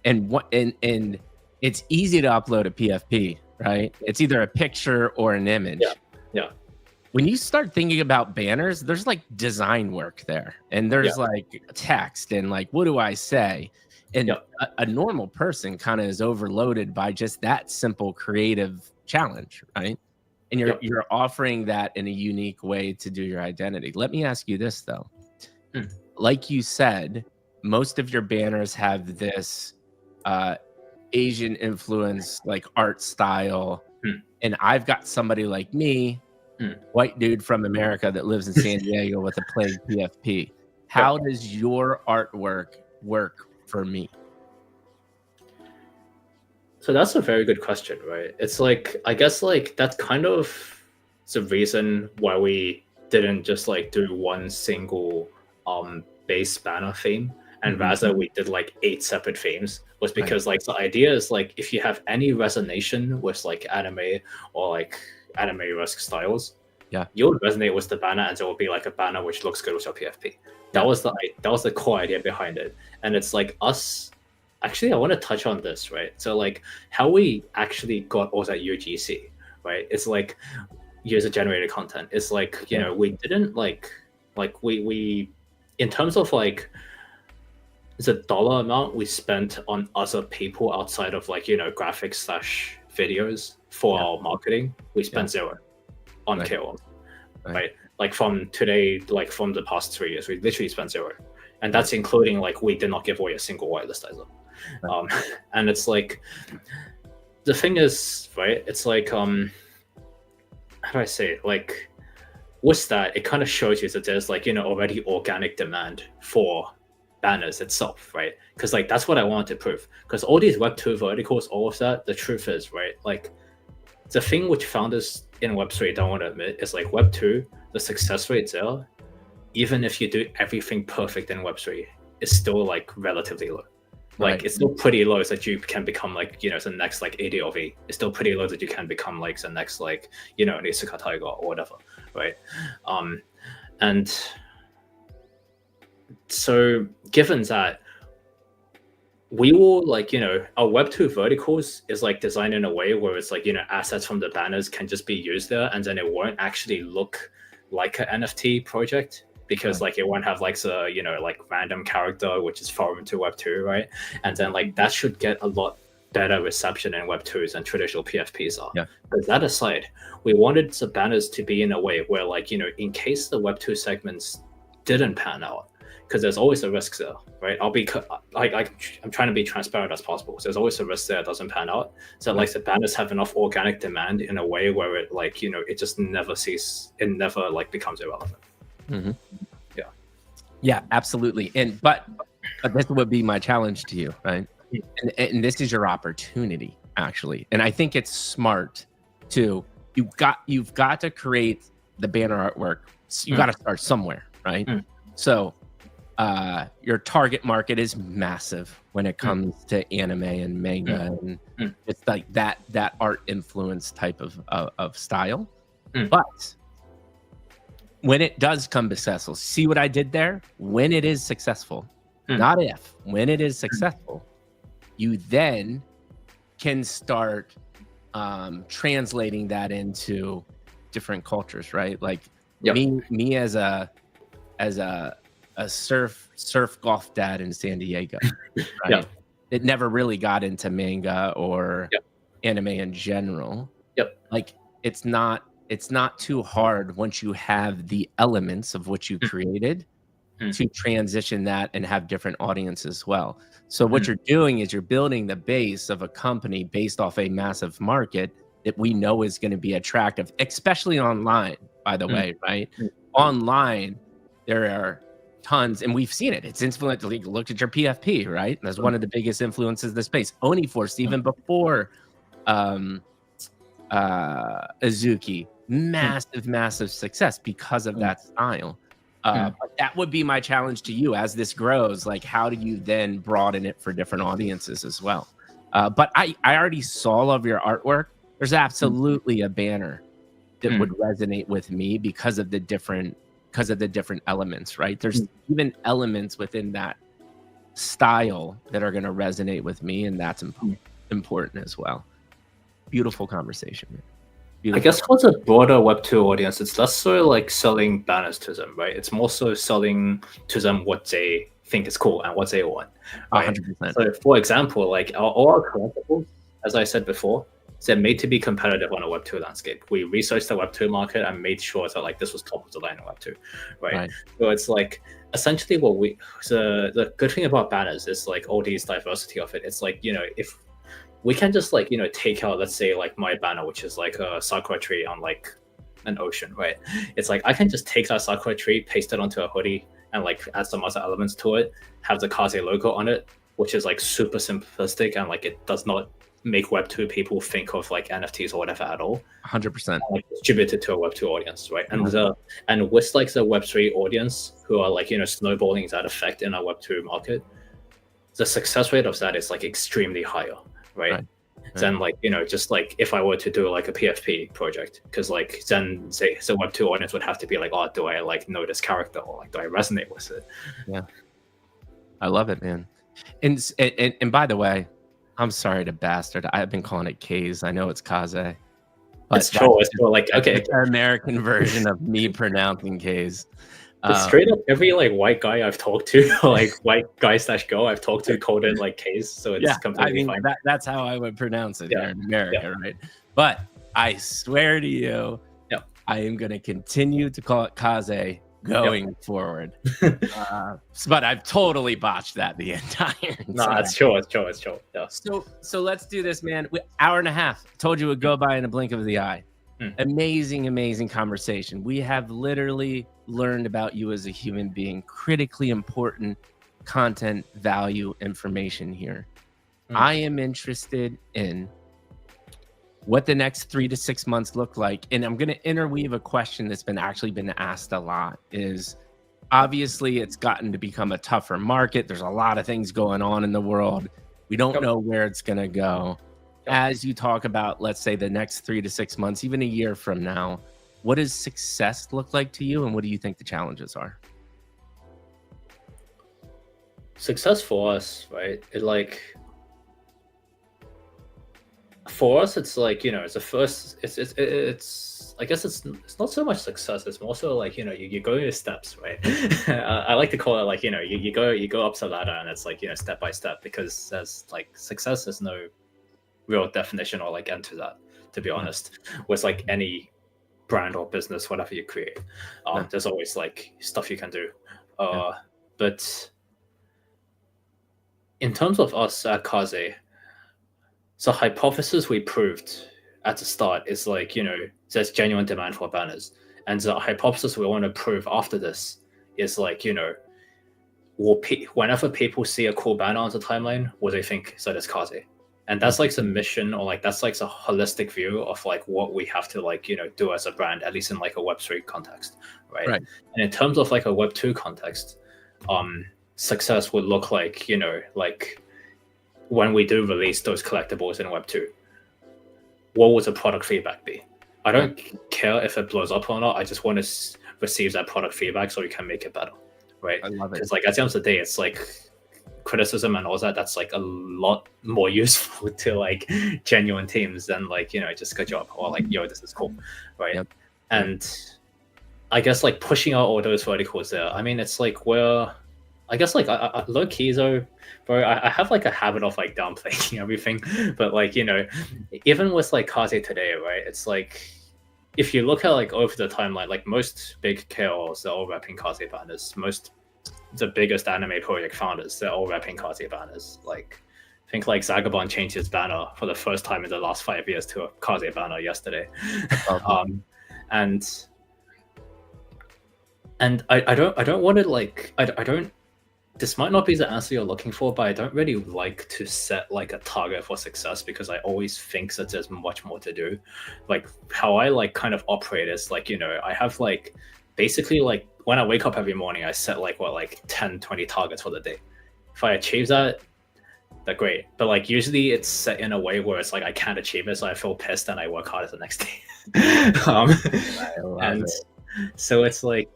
And it's easy to upload a PFP, right? It's either a picture or an image. When you start thinking about banners, there's like design work there, and there's like text and like, what do I say? And a normal person kind of is overloaded by just that simple creative challenge, right? And you're offering that in a unique way to do your identity. Let me ask you this though. Like you said, most of your banners have this Asian influence, like art style. And I've got somebody like me white dude from America that lives in San Diego with a plague PFP. How does your artwork work for me? So that's a very good question, right? It's like, I guess like that's kind of the reason why we didn't just like do one single base banner theme, and rather we did like 8 separate themes, was because like the idea is like if you have any resonation with like anime or like anime-esque styles, you'll resonate with the banner, and there will be like a banner which looks good with your PFP. That was the core idea behind it. And it's like us. Actually, I want to touch on this, right? So like how we actually got all that UGC, right? It's like user generated content. It's like, you know, we didn't like we in terms of like the dollar amount we spent on other people outside of like, you know, graphics / videos for our marketing, we spent 0 on KOL, right? Like from today, like from the past 3 years, we literally spent 0. And that's including like we did not give away a single whitelist either. And it's like, the thing is, right, it's like how do I say it? Like with that, it kind of shows you that there's like, you know, already organic demand for banners itself, right? Because like that's what I wanted to prove, because all these Web2 verticals, all of that, the truth is, right, like the thing which founders in Web3 don't want to admit is like Web2, the success rate there, even if you do everything perfect in Web3, is still like relatively low. Like it's still pretty low that you can become like, you know, the next like ADLV. It's still pretty low that you can become like the next like, you know, an Isuka Tiger or whatever, right? And so given that, we will like, you know, our Web2 verticals is like designed in a way where it's like, you know, assets from the banners can just be used there, and then it won't actually look like an NFT project, because like it won't have like the, you know, like random character which is foreign to Web2, right? And then like that should get a lot better reception in Web2s than traditional PFPs are. But that aside, we wanted the banners to be in a way where like, you know, in case the Web2 segments didn't pan out, because there's always a risk there, right? I'm trying to be transparent as possible. So there's always a risk there it doesn't pan out. So like the banners have enough organic demand in a way where it like, you know, it just never like becomes irrelevant. Yeah, absolutely. But this would be my challenge to you, right? And this is your opportunity, actually. And I think it's smart to you've got to create the banner artwork. You got to start somewhere, right? So your target market is massive when it comes to anime and manga, and it's like that art influence type of style. But when it does come successful, see what I did there? When it is successful, not if, when it is successful, you then can start translating that into different cultures, right? Like me as a surf golf dad in San Diego, right? It never really got into manga or anime in general. Like it's not too hard once you have the elements of what you created to transition that and have different audiences as well. So what you're doing is you're building the base of a company based off a massive market that we know is going to be attractive, especially online, by the way, right? Online, there are tons, and we've seen it. It's influential. Look at your PFP, right? That's one of the biggest influences in the space. Oniforce, even before Azuki, massive success because of that style. But that would be my challenge to you as this grows. Like, how do you then broaden it for different audiences as well? But I already saw all of your artwork. There's absolutely a banner that would resonate with me because of the different elements, right? There's even elements within that style that are going to resonate with me, and that's important as well. Beautiful conversation, man. Beautiful. I guess for the broader Web2 audience, it's less so like selling banners to them, right? It's more so selling to them what they think is cool and what they want, right? 100%. So for example, like all our collectibles, as I said before, they're made to be competitive on a Web2 landscape. We researched the Web2 market and made sure that like this was top of the line in Web2, right? So it's like essentially what the good thing about banners is like all these diversity of it. It's like, you know, if we can just like, you know, take out, let's say like my banner, which is like a Sakura tree on like an ocean, right? It's like I can just take that Sakura tree, paste it onto a hoodie, and like add some other elements to it, have the Kaze logo on it, which is like super simplistic, and like it does not make Web2 people think of like NFTs or whatever at all. 100%. Like distributed to a Web2 audience, right? And with like the Web3 audience who are like, snowballing that effect in our Web2 market, the success rate of that is like extremely higher, right? Then like, just like if I were to do like a PFP project, because like then say the Web2 audience would have to be like, oh, do I like know this character, or like do I resonate with it? Yeah, I love it, man. And by the way, I'm sorry to bastard. I've been calling it Kaze. I know it's Kaze. It's true. It's true. Like, okay, the American version of me pronouncing Kaze. Straight up, every like white guy I've talked to, like white guy / girl I've talked to, called it like Kaze. So it's completely fine. That's how I would pronounce it here in America, right? But I swear to you, I am going to continue to call it Kaze going forward. But I've totally botched that the entire time. No, it's true. Yeah. So let's do this, man. Hour and a half. Told you it would go by in a blink of the eye. Amazing conversation. We have literally learned about you as a human being, critically important content, value, information here. I am interested in what the next 3 to 6 months look like. And I'm going to interweave a question that's been asked a lot is, obviously it's gotten to become a tougher market. There's a lot of things going on in the world. We don't know where it's going to go. As you talk about, let's say the next 3 to 6 months, even a year from now, what does success look like to you? And what do you think the challenges are? Success for us, right? For us, it's like, it's the first, it's I guess it's not so much success. It's more so like, you go in steps, right? I like to call it like, you go up the ladder, and it's like, step by step, because there's like success is no real definition or like end to that, to be honest. With like any brand or business, whatever you create, there's always like stuff you can do. But in terms of us at Kaze, the hypothesis we proved at the start is like, there's genuine demand for banners. And the hypothesis we want to prove after this is like, whenever people see a cool banner on the timeline, will they think that it's Kaze? And that's like the mission, or like that's like the holistic view of like what we have to like, do as a brand, at least in like a Web3 context, right? And in terms of like a Web2 context, success would look like, like when we do release those collectibles in Web2, what would the product feedback be? I don't care if it blows up or not. I just want to receive that product feedback so we can make it better, right? I love it. Because like at the end of the day, it's like criticism and all that, that's like a lot more useful to like genuine teams than like, just good job, or like, this is cool, right? And I guess like pushing out all those verticals there, I mean, it's like I guess like I low key though, bro, I have like a habit of like downplaying everything, but like, even with like Kaze today, right, it's like if you look at like over the timeline, like most big KOLs, they're all repping Kaze banners. The biggest anime project founders, they're all repping Kaze banners. Like I think like Zagabond changed his banner for the first time in the last 5 years to a Kaze banner yesterday. And I don't want to like, I don't, this might not be the answer you're looking for, but I don't really like to set like a target for success, because I always think that there's much more to do. Like how I like kind of operate is like, I have like basically like when I wake up every morning, I set like 10, 20 targets for the day. If I achieve that, they're great. But like usually it's set in a way where it's like I can't achieve it, so I feel pissed and I work harder the next day. And so it's like,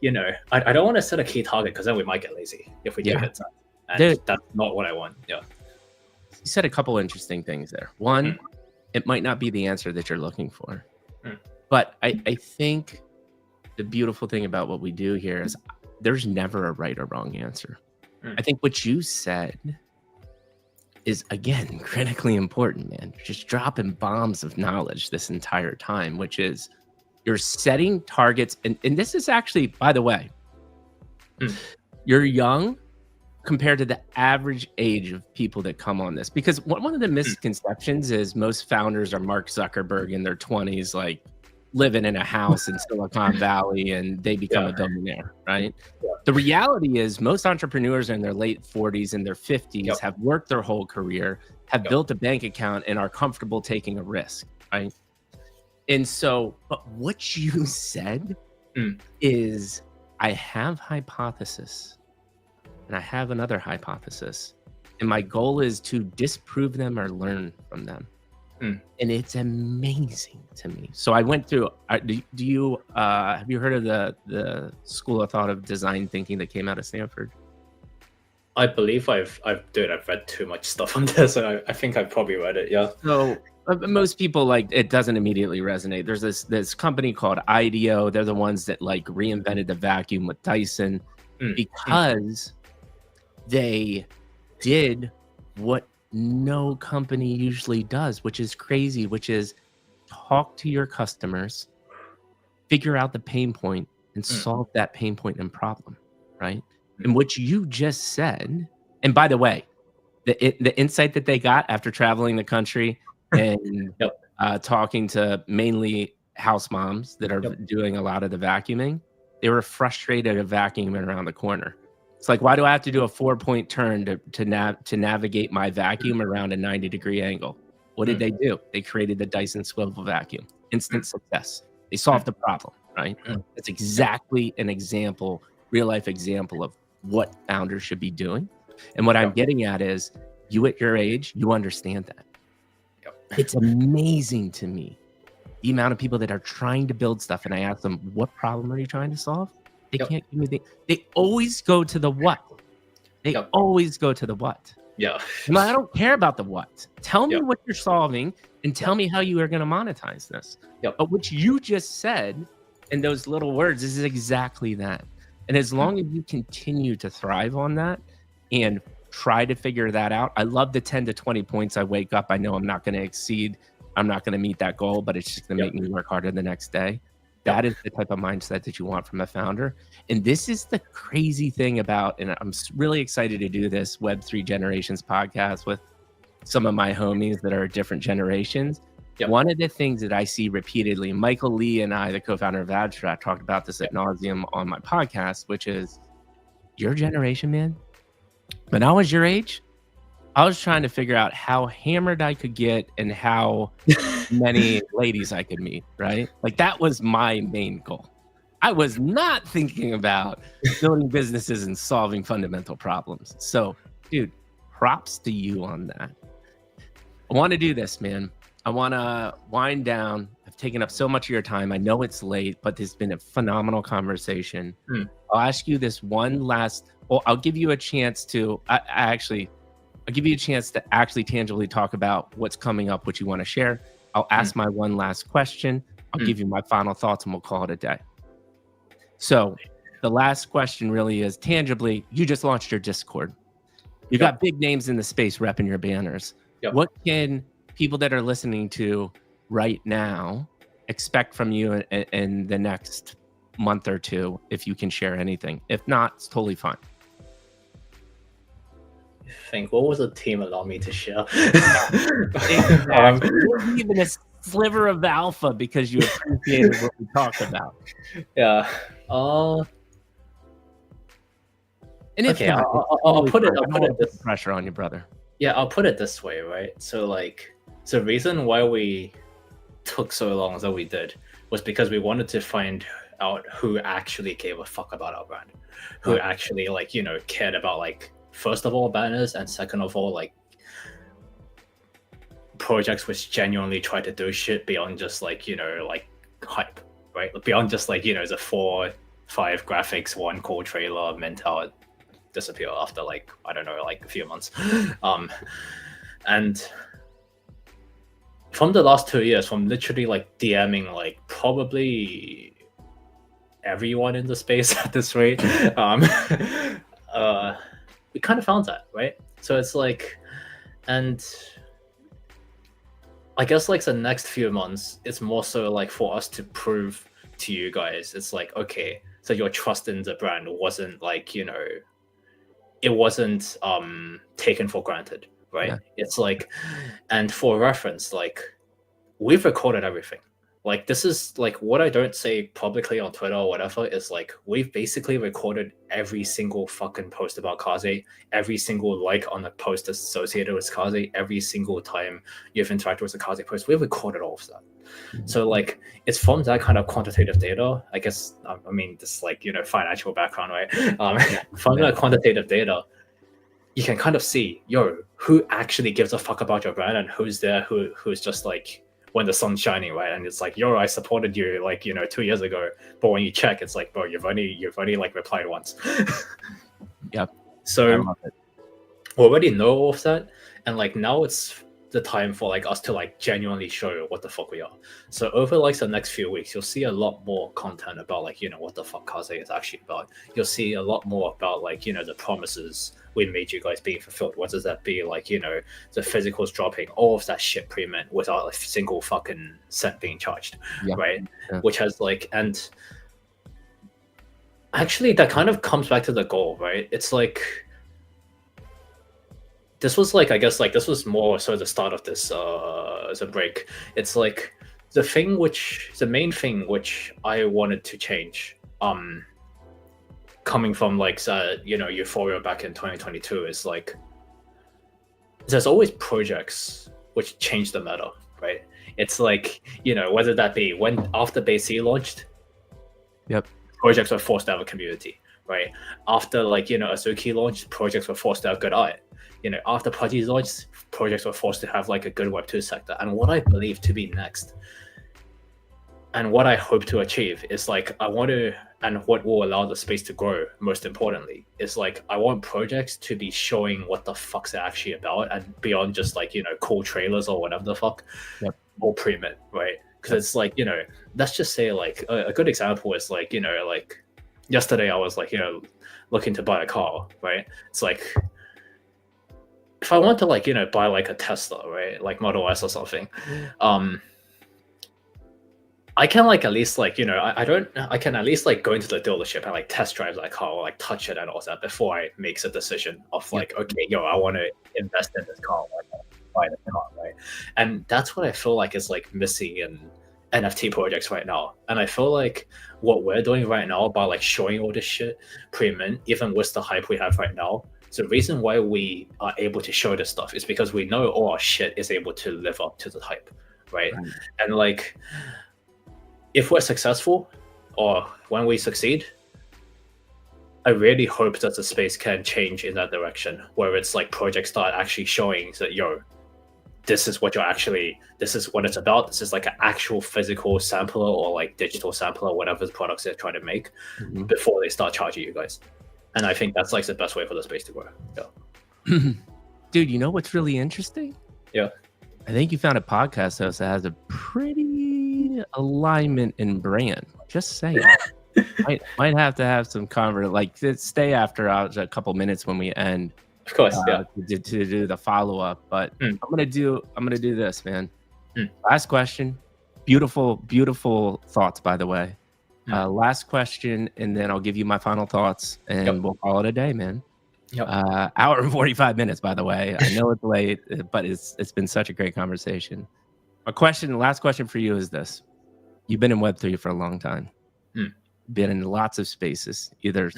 I don't want to set a key target, because then we might get lazy if we do hit that. And that's not what I want. You said a couple interesting things there. One, it might not be the answer that you're looking for. But I think the beautiful thing about what we do here is there's never a right or wrong answer. I think what you said is, again, critically important, man. Just dropping bombs of knowledge this entire time, which is you're setting targets. And this is actually, by the way, you're young compared to the average age of people that come on this. Because one of the misconceptions is most founders are Mark Zuckerberg in their 20s, like living in a house in Silicon Valley and they become a billionaire, right? The reality is most entrepreneurs are in their late 40s and their 50s, have worked their whole career, have built a bank account, and are comfortable taking a risk, right? And so, but what you said is, I have hypothesis and I have another hypothesis, and my goal is to disprove them or learn from them. And it's amazing to me. So I went through, do you have you heard of the school of thought of design thinking that came out of Stanford? I believe I've read too much stuff on this, so I think I've probably read it. Yeah. So most people, like, it doesn't immediately resonate. There's this company called IDEO. They're the ones that like reinvented the vacuum with Dyson because they did what no company usually does, which is crazy, which is talk to your customers, figure out the pain point, and solve that pain point and problem, right? And what you just said, and by the way, the insight that they got after traveling the country and talking to mainly house moms that are doing a lot of the vacuuming, they were frustrated of vacuuming around the corner. It's like, why do I have to do a 4-point turn to navigate my vacuum around a 90-degree angle? What did they do? They created the Dyson swivel vacuum. Instant success. They solved the problem, right? That's exactly an example, real life example of what founders should be doing. And what I'm getting at is, you at your age, you understand that. It's amazing to me, the amount of people that are trying to build stuff, and I ask them, what problem are you trying to solve? They can't give me they always go to the what. They always go to the what. And I don't care about the what. Tell me what you're solving and tell me how you are going to monetize this. But what you just said in those little words is exactly that. And as long as you continue to thrive on that and try to figure that out, I love the 10 to 20 points I wake up. I know I'm not going to exceed. I'm not going to meet that goal, but it's just going to make me work harder the next day. That is the type of mindset that you want from a founder. And this is the crazy thing about, and I'm really excited to do this Web3 Generations podcast with some of my homies that are different generations. One of the things that I see repeatedly, Michael Lee and I, the co-founder of Abstract, talked about this ad nauseum on my podcast, which is, your generation, man, when I was your age, I was trying to figure out how hammered I could get and how many ladies I could meet, right? Like, that was my main goal. I was not thinking about building businesses and solving fundamental problems. So, dude, props to you on that. I want to do this, man. I want to wind down. I've taken up so much of your time. I know it's late, but it's been a phenomenal conversation. I'll ask you this one last, well, I'll give you a chance to, I'll give you a chance to actually tangibly talk about what's coming up, what you want to share. I'll ask my one last question. I'll give you my final thoughts and we'll call it a day. So the last question really is, tangibly, you just launched your Discord. You got big names in the space repping your banners. What can people that are listening to right now expect from you in the next month or two, if you can share anything? If not, it's totally fine. Think, what was the team allow me to share? Even a sliver of alpha because you appreciated what we talked about. And if okay, I'll put it this pressure on you, brother. I'll put it this way, right? So, like, the reason why we took so long as we did was because we wanted to find out who actually gave a fuck about our brand, who actually, like, you know, cared about, like, first of all, banners, and second of all, like, projects which genuinely try to do shit beyond just, like, you know, like, hype, right? Beyond just, like, you know, the 4-5 graphics, one cool trailer, meant out, disappear after, like, I don't know, like a few months. And from the last 2 years, from literally, like, DMing, like, probably everyone in the space at this rate, we kind of found that, right? So it's like, and I guess, like, the next few months, it's more so like for us to prove to you guys, it's like, okay, so your trust in the brand wasn't, like, you know, it wasn't taken for granted, right? It's like, and for reference, like, we've recorded everything. Like, this is like what I don't say publicly on Twitter or whatever is like, we've basically recorded every single fucking post about Kaze, every single like on the post associated with Kaze, every single time you've interacted with the Kaze post, we've recorded all of that. So like, it's from that kind of quantitative data, I guess. I mean, this like, you know, financial background, right? From that quantitative data, you can kind of see, yo, who actually gives a fuck about your brand and who's there, who's just like, when the sun's shining, right? And it's like, yo, I supported you like, you know, 2 years ago, but when you check, it's like, bro, you've only like replied once. Yep. So we already know all of that, and like now it's the time for like us to like genuinely show what the fuck we are. So over like the next few weeks, you'll see a lot more content about like, you know, what the fuck Kaze is actually about. You'll see a lot more about like, you know, the promises we made you guys being fulfilled. What does that be? Like, you know, the physicals dropping, all of that shit pre-mint without a single fucking cent being charged, right? Yeah. Which has like, and actually that kind of comes back to the goal, right? It's like, this was like, I guess like this was more so the start of this as a break. It's like the main thing which I wanted to change, coming from like you know, euphoria back in 2022, is like there's always projects which change the meta, right? It's like, you know, whether that be when after Base C launched, projects were forced to have a community, right? After like, you know, Azuki launched, projects were forced to have good art. You know, after Pudgy's launched, projects were forced to have like a good Web2 sector. And what I believe to be next, and what I hope to achieve, is like, I want to, and what will allow the space to grow, most importantly, is like, I want projects to be showing what the fuck's they're actually about, and beyond just like, you know, cool trailers or whatever the fuck, or pre-mint, right? Because it's like, you know, let's just say like a good example is like, you know, like yesterday I was like, you know, looking to buy a car, right? It's like, if I want to like, you know, buy like a Tesla, right, like Model S or something, I can like at least like, you know, I can at least like go into the dealership and like test drive that car or like touch it and all that before I make a decision of like, okay, yo, I want to invest in this car, like buy the car, right? And that's what I feel like is like missing in NFT projects right now. And I feel like what we're doing right now by like showing all this shit pre-mint, even with the hype we have right now, so the reason why we are able to show this stuff is because we know all our shit is able to live up to the hype, right? And like, if we're successful, or when we succeed, I really hope that the space can change in that direction, where it's like projects start actually showing that, yo, this is what this is what it's about. This is like an actual physical sampler or like digital sampler, whatever the products they're trying to make, before they start charging you guys. And I think that's like the best way for the space to grow. Yeah. Dude, you know what's really interesting? Yeah. I think you found a podcast host that has a pretty alignment in brand. Just saying. might have to have some like stay after a couple minutes when we end. Of course, to do the follow-up. But I'm gonna do this, man. Last question. Beautiful, beautiful thoughts, by the way. Last question, and then I'll give you my final thoughts, and we'll call it a day, man. Hour and 45 minutes, by the way. I know it's late, but it's been such a great conversation. Last question for you is this. You've been in Web3 for a long time. Been in lots of spaces, either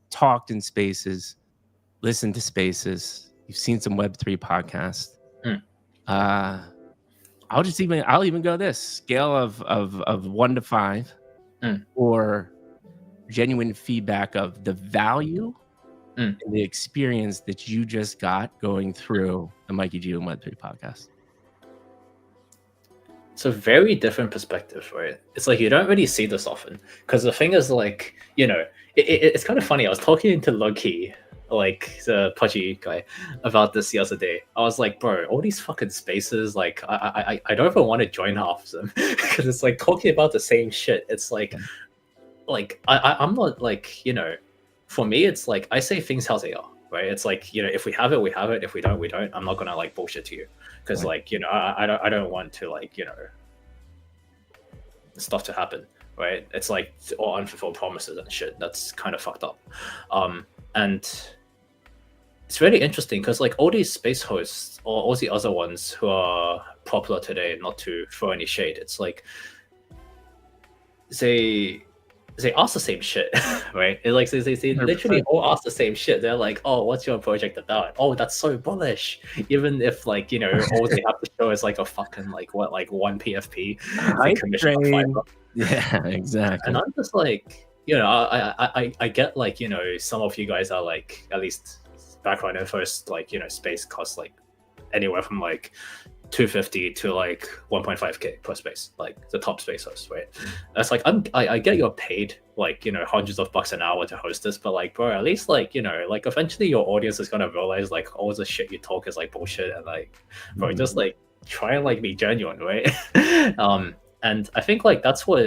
talked in spaces, listened to spaces. You've seen some Web3 podcasts. I'll even go this scale of 1 to 5. Or genuine feedback of the value and the experience that you just got going through the Mikey G and Web3 podcast. It's a very different perspective, right? It's like you don't really see this often, because the thing is like, you know, it's kind of funny. I was talking to Lucky, like the Pudgy guy, about this the other day. I was like, bro, all these fucking spaces, like I don't even want to join half of them, because it's like talking about the same shit. It's like I'm not like, you know, for me it's like I say things how they are, right? It's like, you know, if we have it, we have it. If we don't, we don't. I'm not gonna like bullshit to you, because like, you know, I don't want to like, you know, stuff to happen, right? It's like all unfulfilled promises and shit. That's kind of fucked up. And it's really interesting because like all these space hosts or all the other ones who are popular today, not to throw any shade, it's like they ask the same shit, right? It, like they literally all ask the same shit. They're like, "Oh, what's your project about? Oh, that's so bullish." Even if like all they have to show is like a fucking like one PFP they commission on Fiverr. Yeah, exactly. And I'm just like, I get like some of you guys are like, at least background info's like space costs like anywhere from like 250 to like 1.5k per space, like the top space host, right? That's like I get you're paid like hundreds of bucks an hour to host this, but like bro, at least like like eventually your audience is gonna realize like all the shit you talk is like bullshit, and like bro, just like try and like be genuine, right? And I think like that's what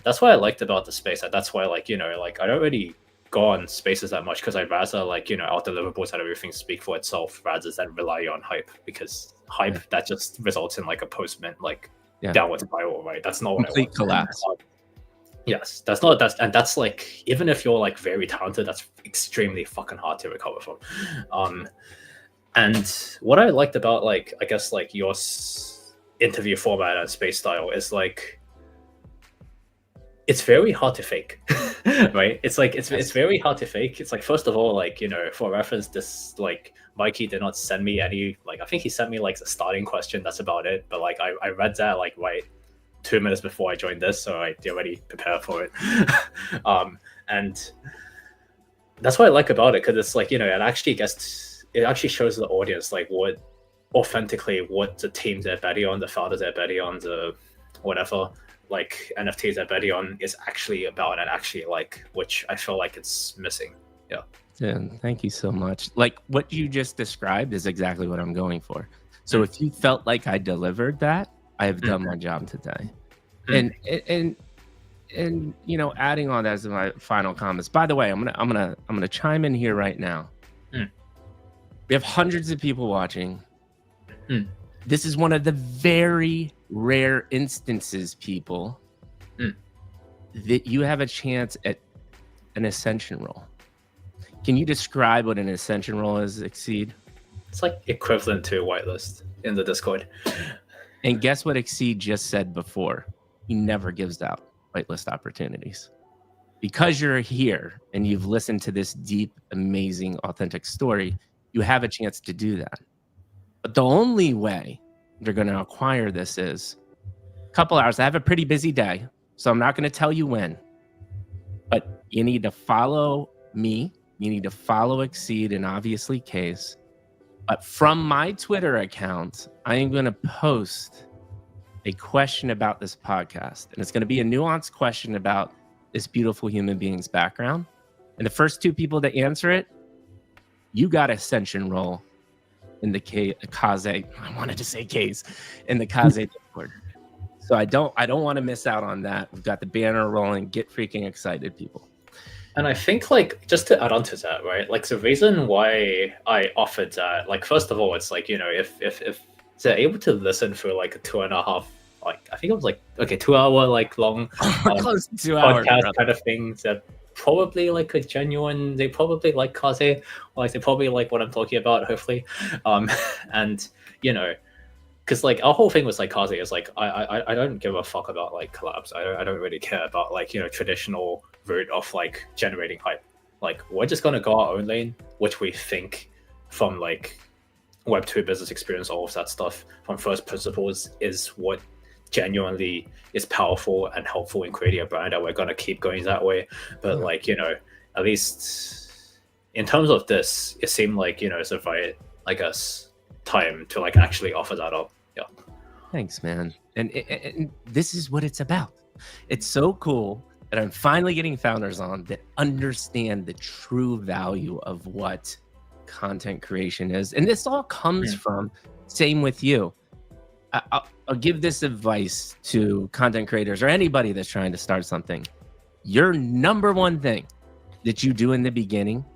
I liked about the space, and that's why like like I don't really go on spaces that much, because I'd rather like our deliverables and everything speak for itself rather than rely on hype, because hype that just results in like a post-mint like downward spiral, right? That's not what complete I want. Collapse. Yes, that's like, even if you're like very talented, that's extremely fucking hard to recover from. And what I liked about like I guess like your interview format and space style is like it's very hard to fake. Right? It's like it's very hard to fake. It's like, first of all, like for reference, this like Mikey did not send me any, like I think he sent me like the starting question, that's about it, but like I read that like right 2 minutes before I joined this, so I already prepared for it. And that's what I like about it, because it's like it actually shows the audience like what the teams they're betting on, the founders they're betting on, the whatever like NFTs they're betting on is actually about, and actually like, which I feel like it's missing. Yeah, thank you so much. Like what you just described is exactly what I'm going for. So if you felt like I delivered that, I have done my job today. And adding on as my final comments. By the way, I'm gonna chime in here right now. We have hundreds of people watching. This is one of the very rare instances, people, that you have a chance at an ascension role. Can you describe what an ascension role is, Exceed? It's like equivalent to whitelist in the Discord. And guess what Exceed just said before? He never gives out whitelist opportunities. Because you're here and you've listened to this deep, amazing, authentic story, you have a chance to do that. But the only way you're going to acquire this is a couple hours. I have a pretty busy day, so I'm not going to tell you when. But you need to follow me. You need to follow Exceed and obviously Kaze. But from my Twitter account, I am going to post a question about this podcast. And it's going to be a nuanced question about this beautiful human being's background. And the first two people to answer it, you got ascension role in the Kaze. I wanted to say Kaze in the Kaze Discord. So I don't want to miss out on that. We've got the banner rolling. Get freaking excited, people. And I think like, just to add on to that, right? Like the reason why I offered that, like first of all, it's like, if they're able to listen for like a 2.5, like I think it was like 2 hour like long close to 2 hours podcast kind of thing, that probably like a genuine, they probably like Kaze, or like they probably like what I'm talking about, hopefully. And because like our whole thing was like Kaze is like I don't give a fuck about like collabs. I don't really care about like traditional route of like generating hype. Like we're just gonna go our own lane, which we think from like Web2 business experience, all of that stuff from first principles is what genuinely is powerful and helpful in creating a brand, and we're gonna keep going that way. But like at least in terms of this, it seemed like it's a right, I guess, time to like actually offer that up. Yeah, thanks, man. And this is what it's about. It's so cool that I'm finally getting founders on that understand the true value of what content creation is. And this all comes from, same with you. I'll give this advice to content creators or anybody that's trying to start something. Your number one thing that you do in the beginning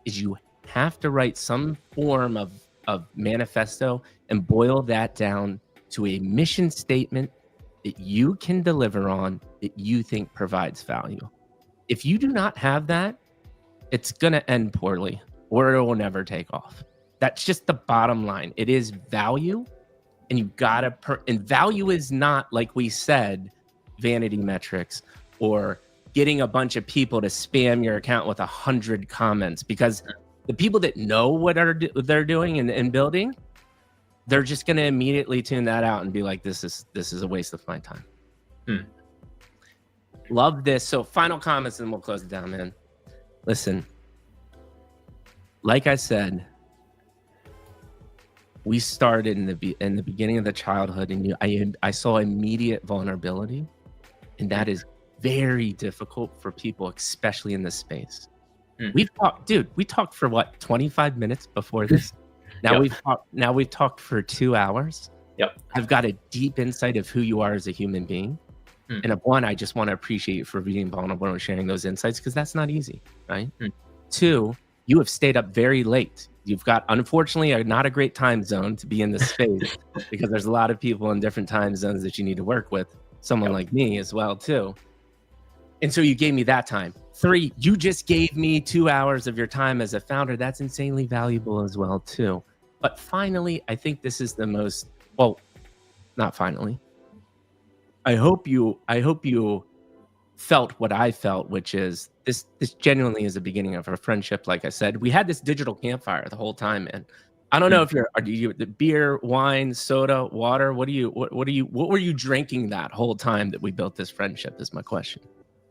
is you have to write some form of manifesto and boil that down to a mission statement that you can deliver on, that you think provides value. If you do not have that, it's going to end poorly, or it will never take off. That's just the bottom line. It is value, and you gotta and value is not, like we said, vanity metrics or getting a bunch of people to spam your account with 100 comments, because the people that know what they're doing and building, they're just going to immediately tune that out and be like, this is a waste of my time. Love this. So final comments and we'll close it down, man. Listen, like I said, we started in the beginning of the childhood, and I saw immediate vulnerability, and that is very difficult for people, especially in this space. We talked for what, 25 minutes before this? Now we've talked for 2 hours. Yep. I've got a deep insight of who you are as a human being. And one, I just want to appreciate you for being vulnerable and sharing those insights, because that's not easy, right? 2, you have stayed up very late. You've got, unfortunately, not a great time zone to be in this space because there's a lot of people in different time zones that you need to work with. Someone like me as well, too. And so you gave me that time. 3, you just gave me 2 hours of your time as a founder. That's insanely valuable as well, too. But finally, I think this is the most, well, not finally. I hope you felt what I felt, which is this genuinely is the beginning of our friendship. Like I said, we had this digital campfire the whole time, man. I don't know if are you the beer, wine, soda, water? What were you drinking that whole time that we built this friendship is my question.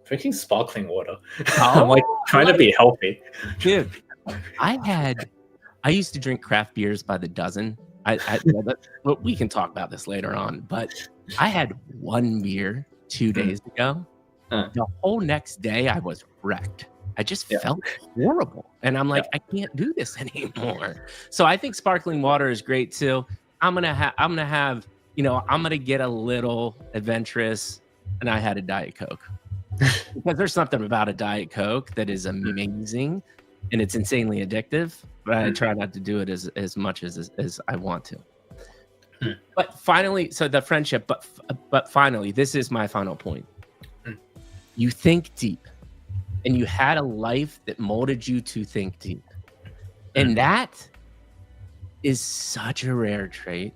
Drinking sparkling water. I'm like trying to be healthy. Dude, I used to drink craft beers by the dozen. But we can talk about this later on, but I had 1 beer 2 days ago. The whole next day I was wrecked. I just felt horrible. And I'm like, I can't do this anymore. So I think sparkling water is great too. I'm gonna have, I'm gonna get a little adventurous, and I had a Diet Coke. Because there's something about a Diet Coke that is amazing and it's insanely addictive, but I try not to do it as much as I want to. But finally, so the friendship, but finally, this is my final point. You think deep, and you had a life that molded you to think deep. And that is such a rare trait.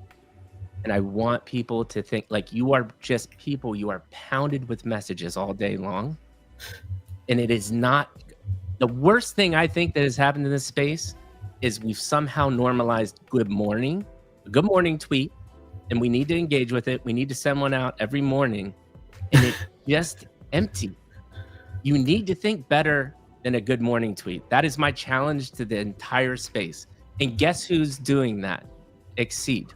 And I want people to think like you are just people, you are pounded with messages all day long. And it is not, the worst thing I think that has happened in this space is we've somehow normalized a good morning tweet, and we need to engage with it. We need to send one out every morning, and it's just empty. You need to think better than a good morning tweet. That is my challenge to the entire space. And guess who's doing that? Exceed.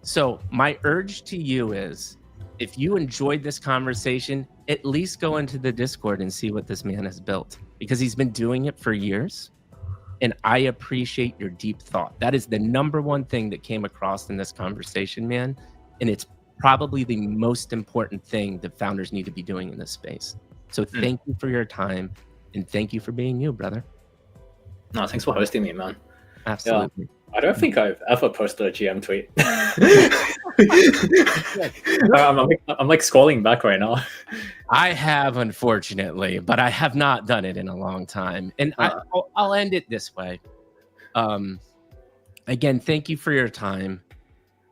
So my urge to you is, if you enjoyed this conversation, at least go into the Discord and see what this man has built, because he's been doing it for years. And I appreciate your deep thought. That is the #1 thing that came across in this conversation, man. And it's probably the most important thing that founders need to be doing in this space. So thank you for your time, and thank you for being you, brother. No, thanks for hosting me, man. Absolutely. Yeah. I don't think I've ever posted a GM tweet. I'm like scrolling back right now. I have, unfortunately, but I have not done it in a long time. And I'll end it this way. Again, thank you for your time.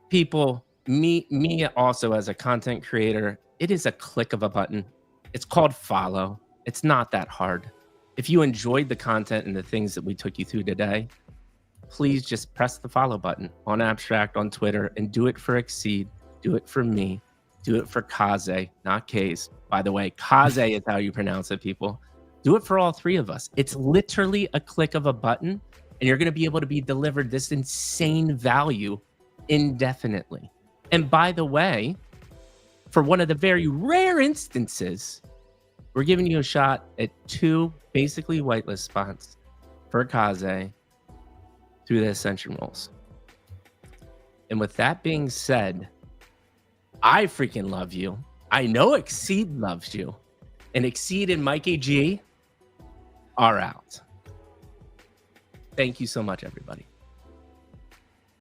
People, me also as a content creator, it is a click of a button. It's called follow. It's not that hard. If you enjoyed the content and the things that we took you through today, please just press the follow button on Abstract, on Twitter, and do it for Exceed. Do it for me. Do it for Kaze, not Kaze. By the way, Kaze is how you pronounce it, people. Do it for all 3 of us. It's literally a click of a button, and you're going to be able to be delivered this insane value indefinitely. And by the way, for one of the very rare instances, we're giving you a shot at 2 basically whitelist spots for Kaze through the Ascension roles. And with that being said, I freaking love you. I know Exceed loves you. And Exceed and Mikey G are out. Thank you so much, everybody.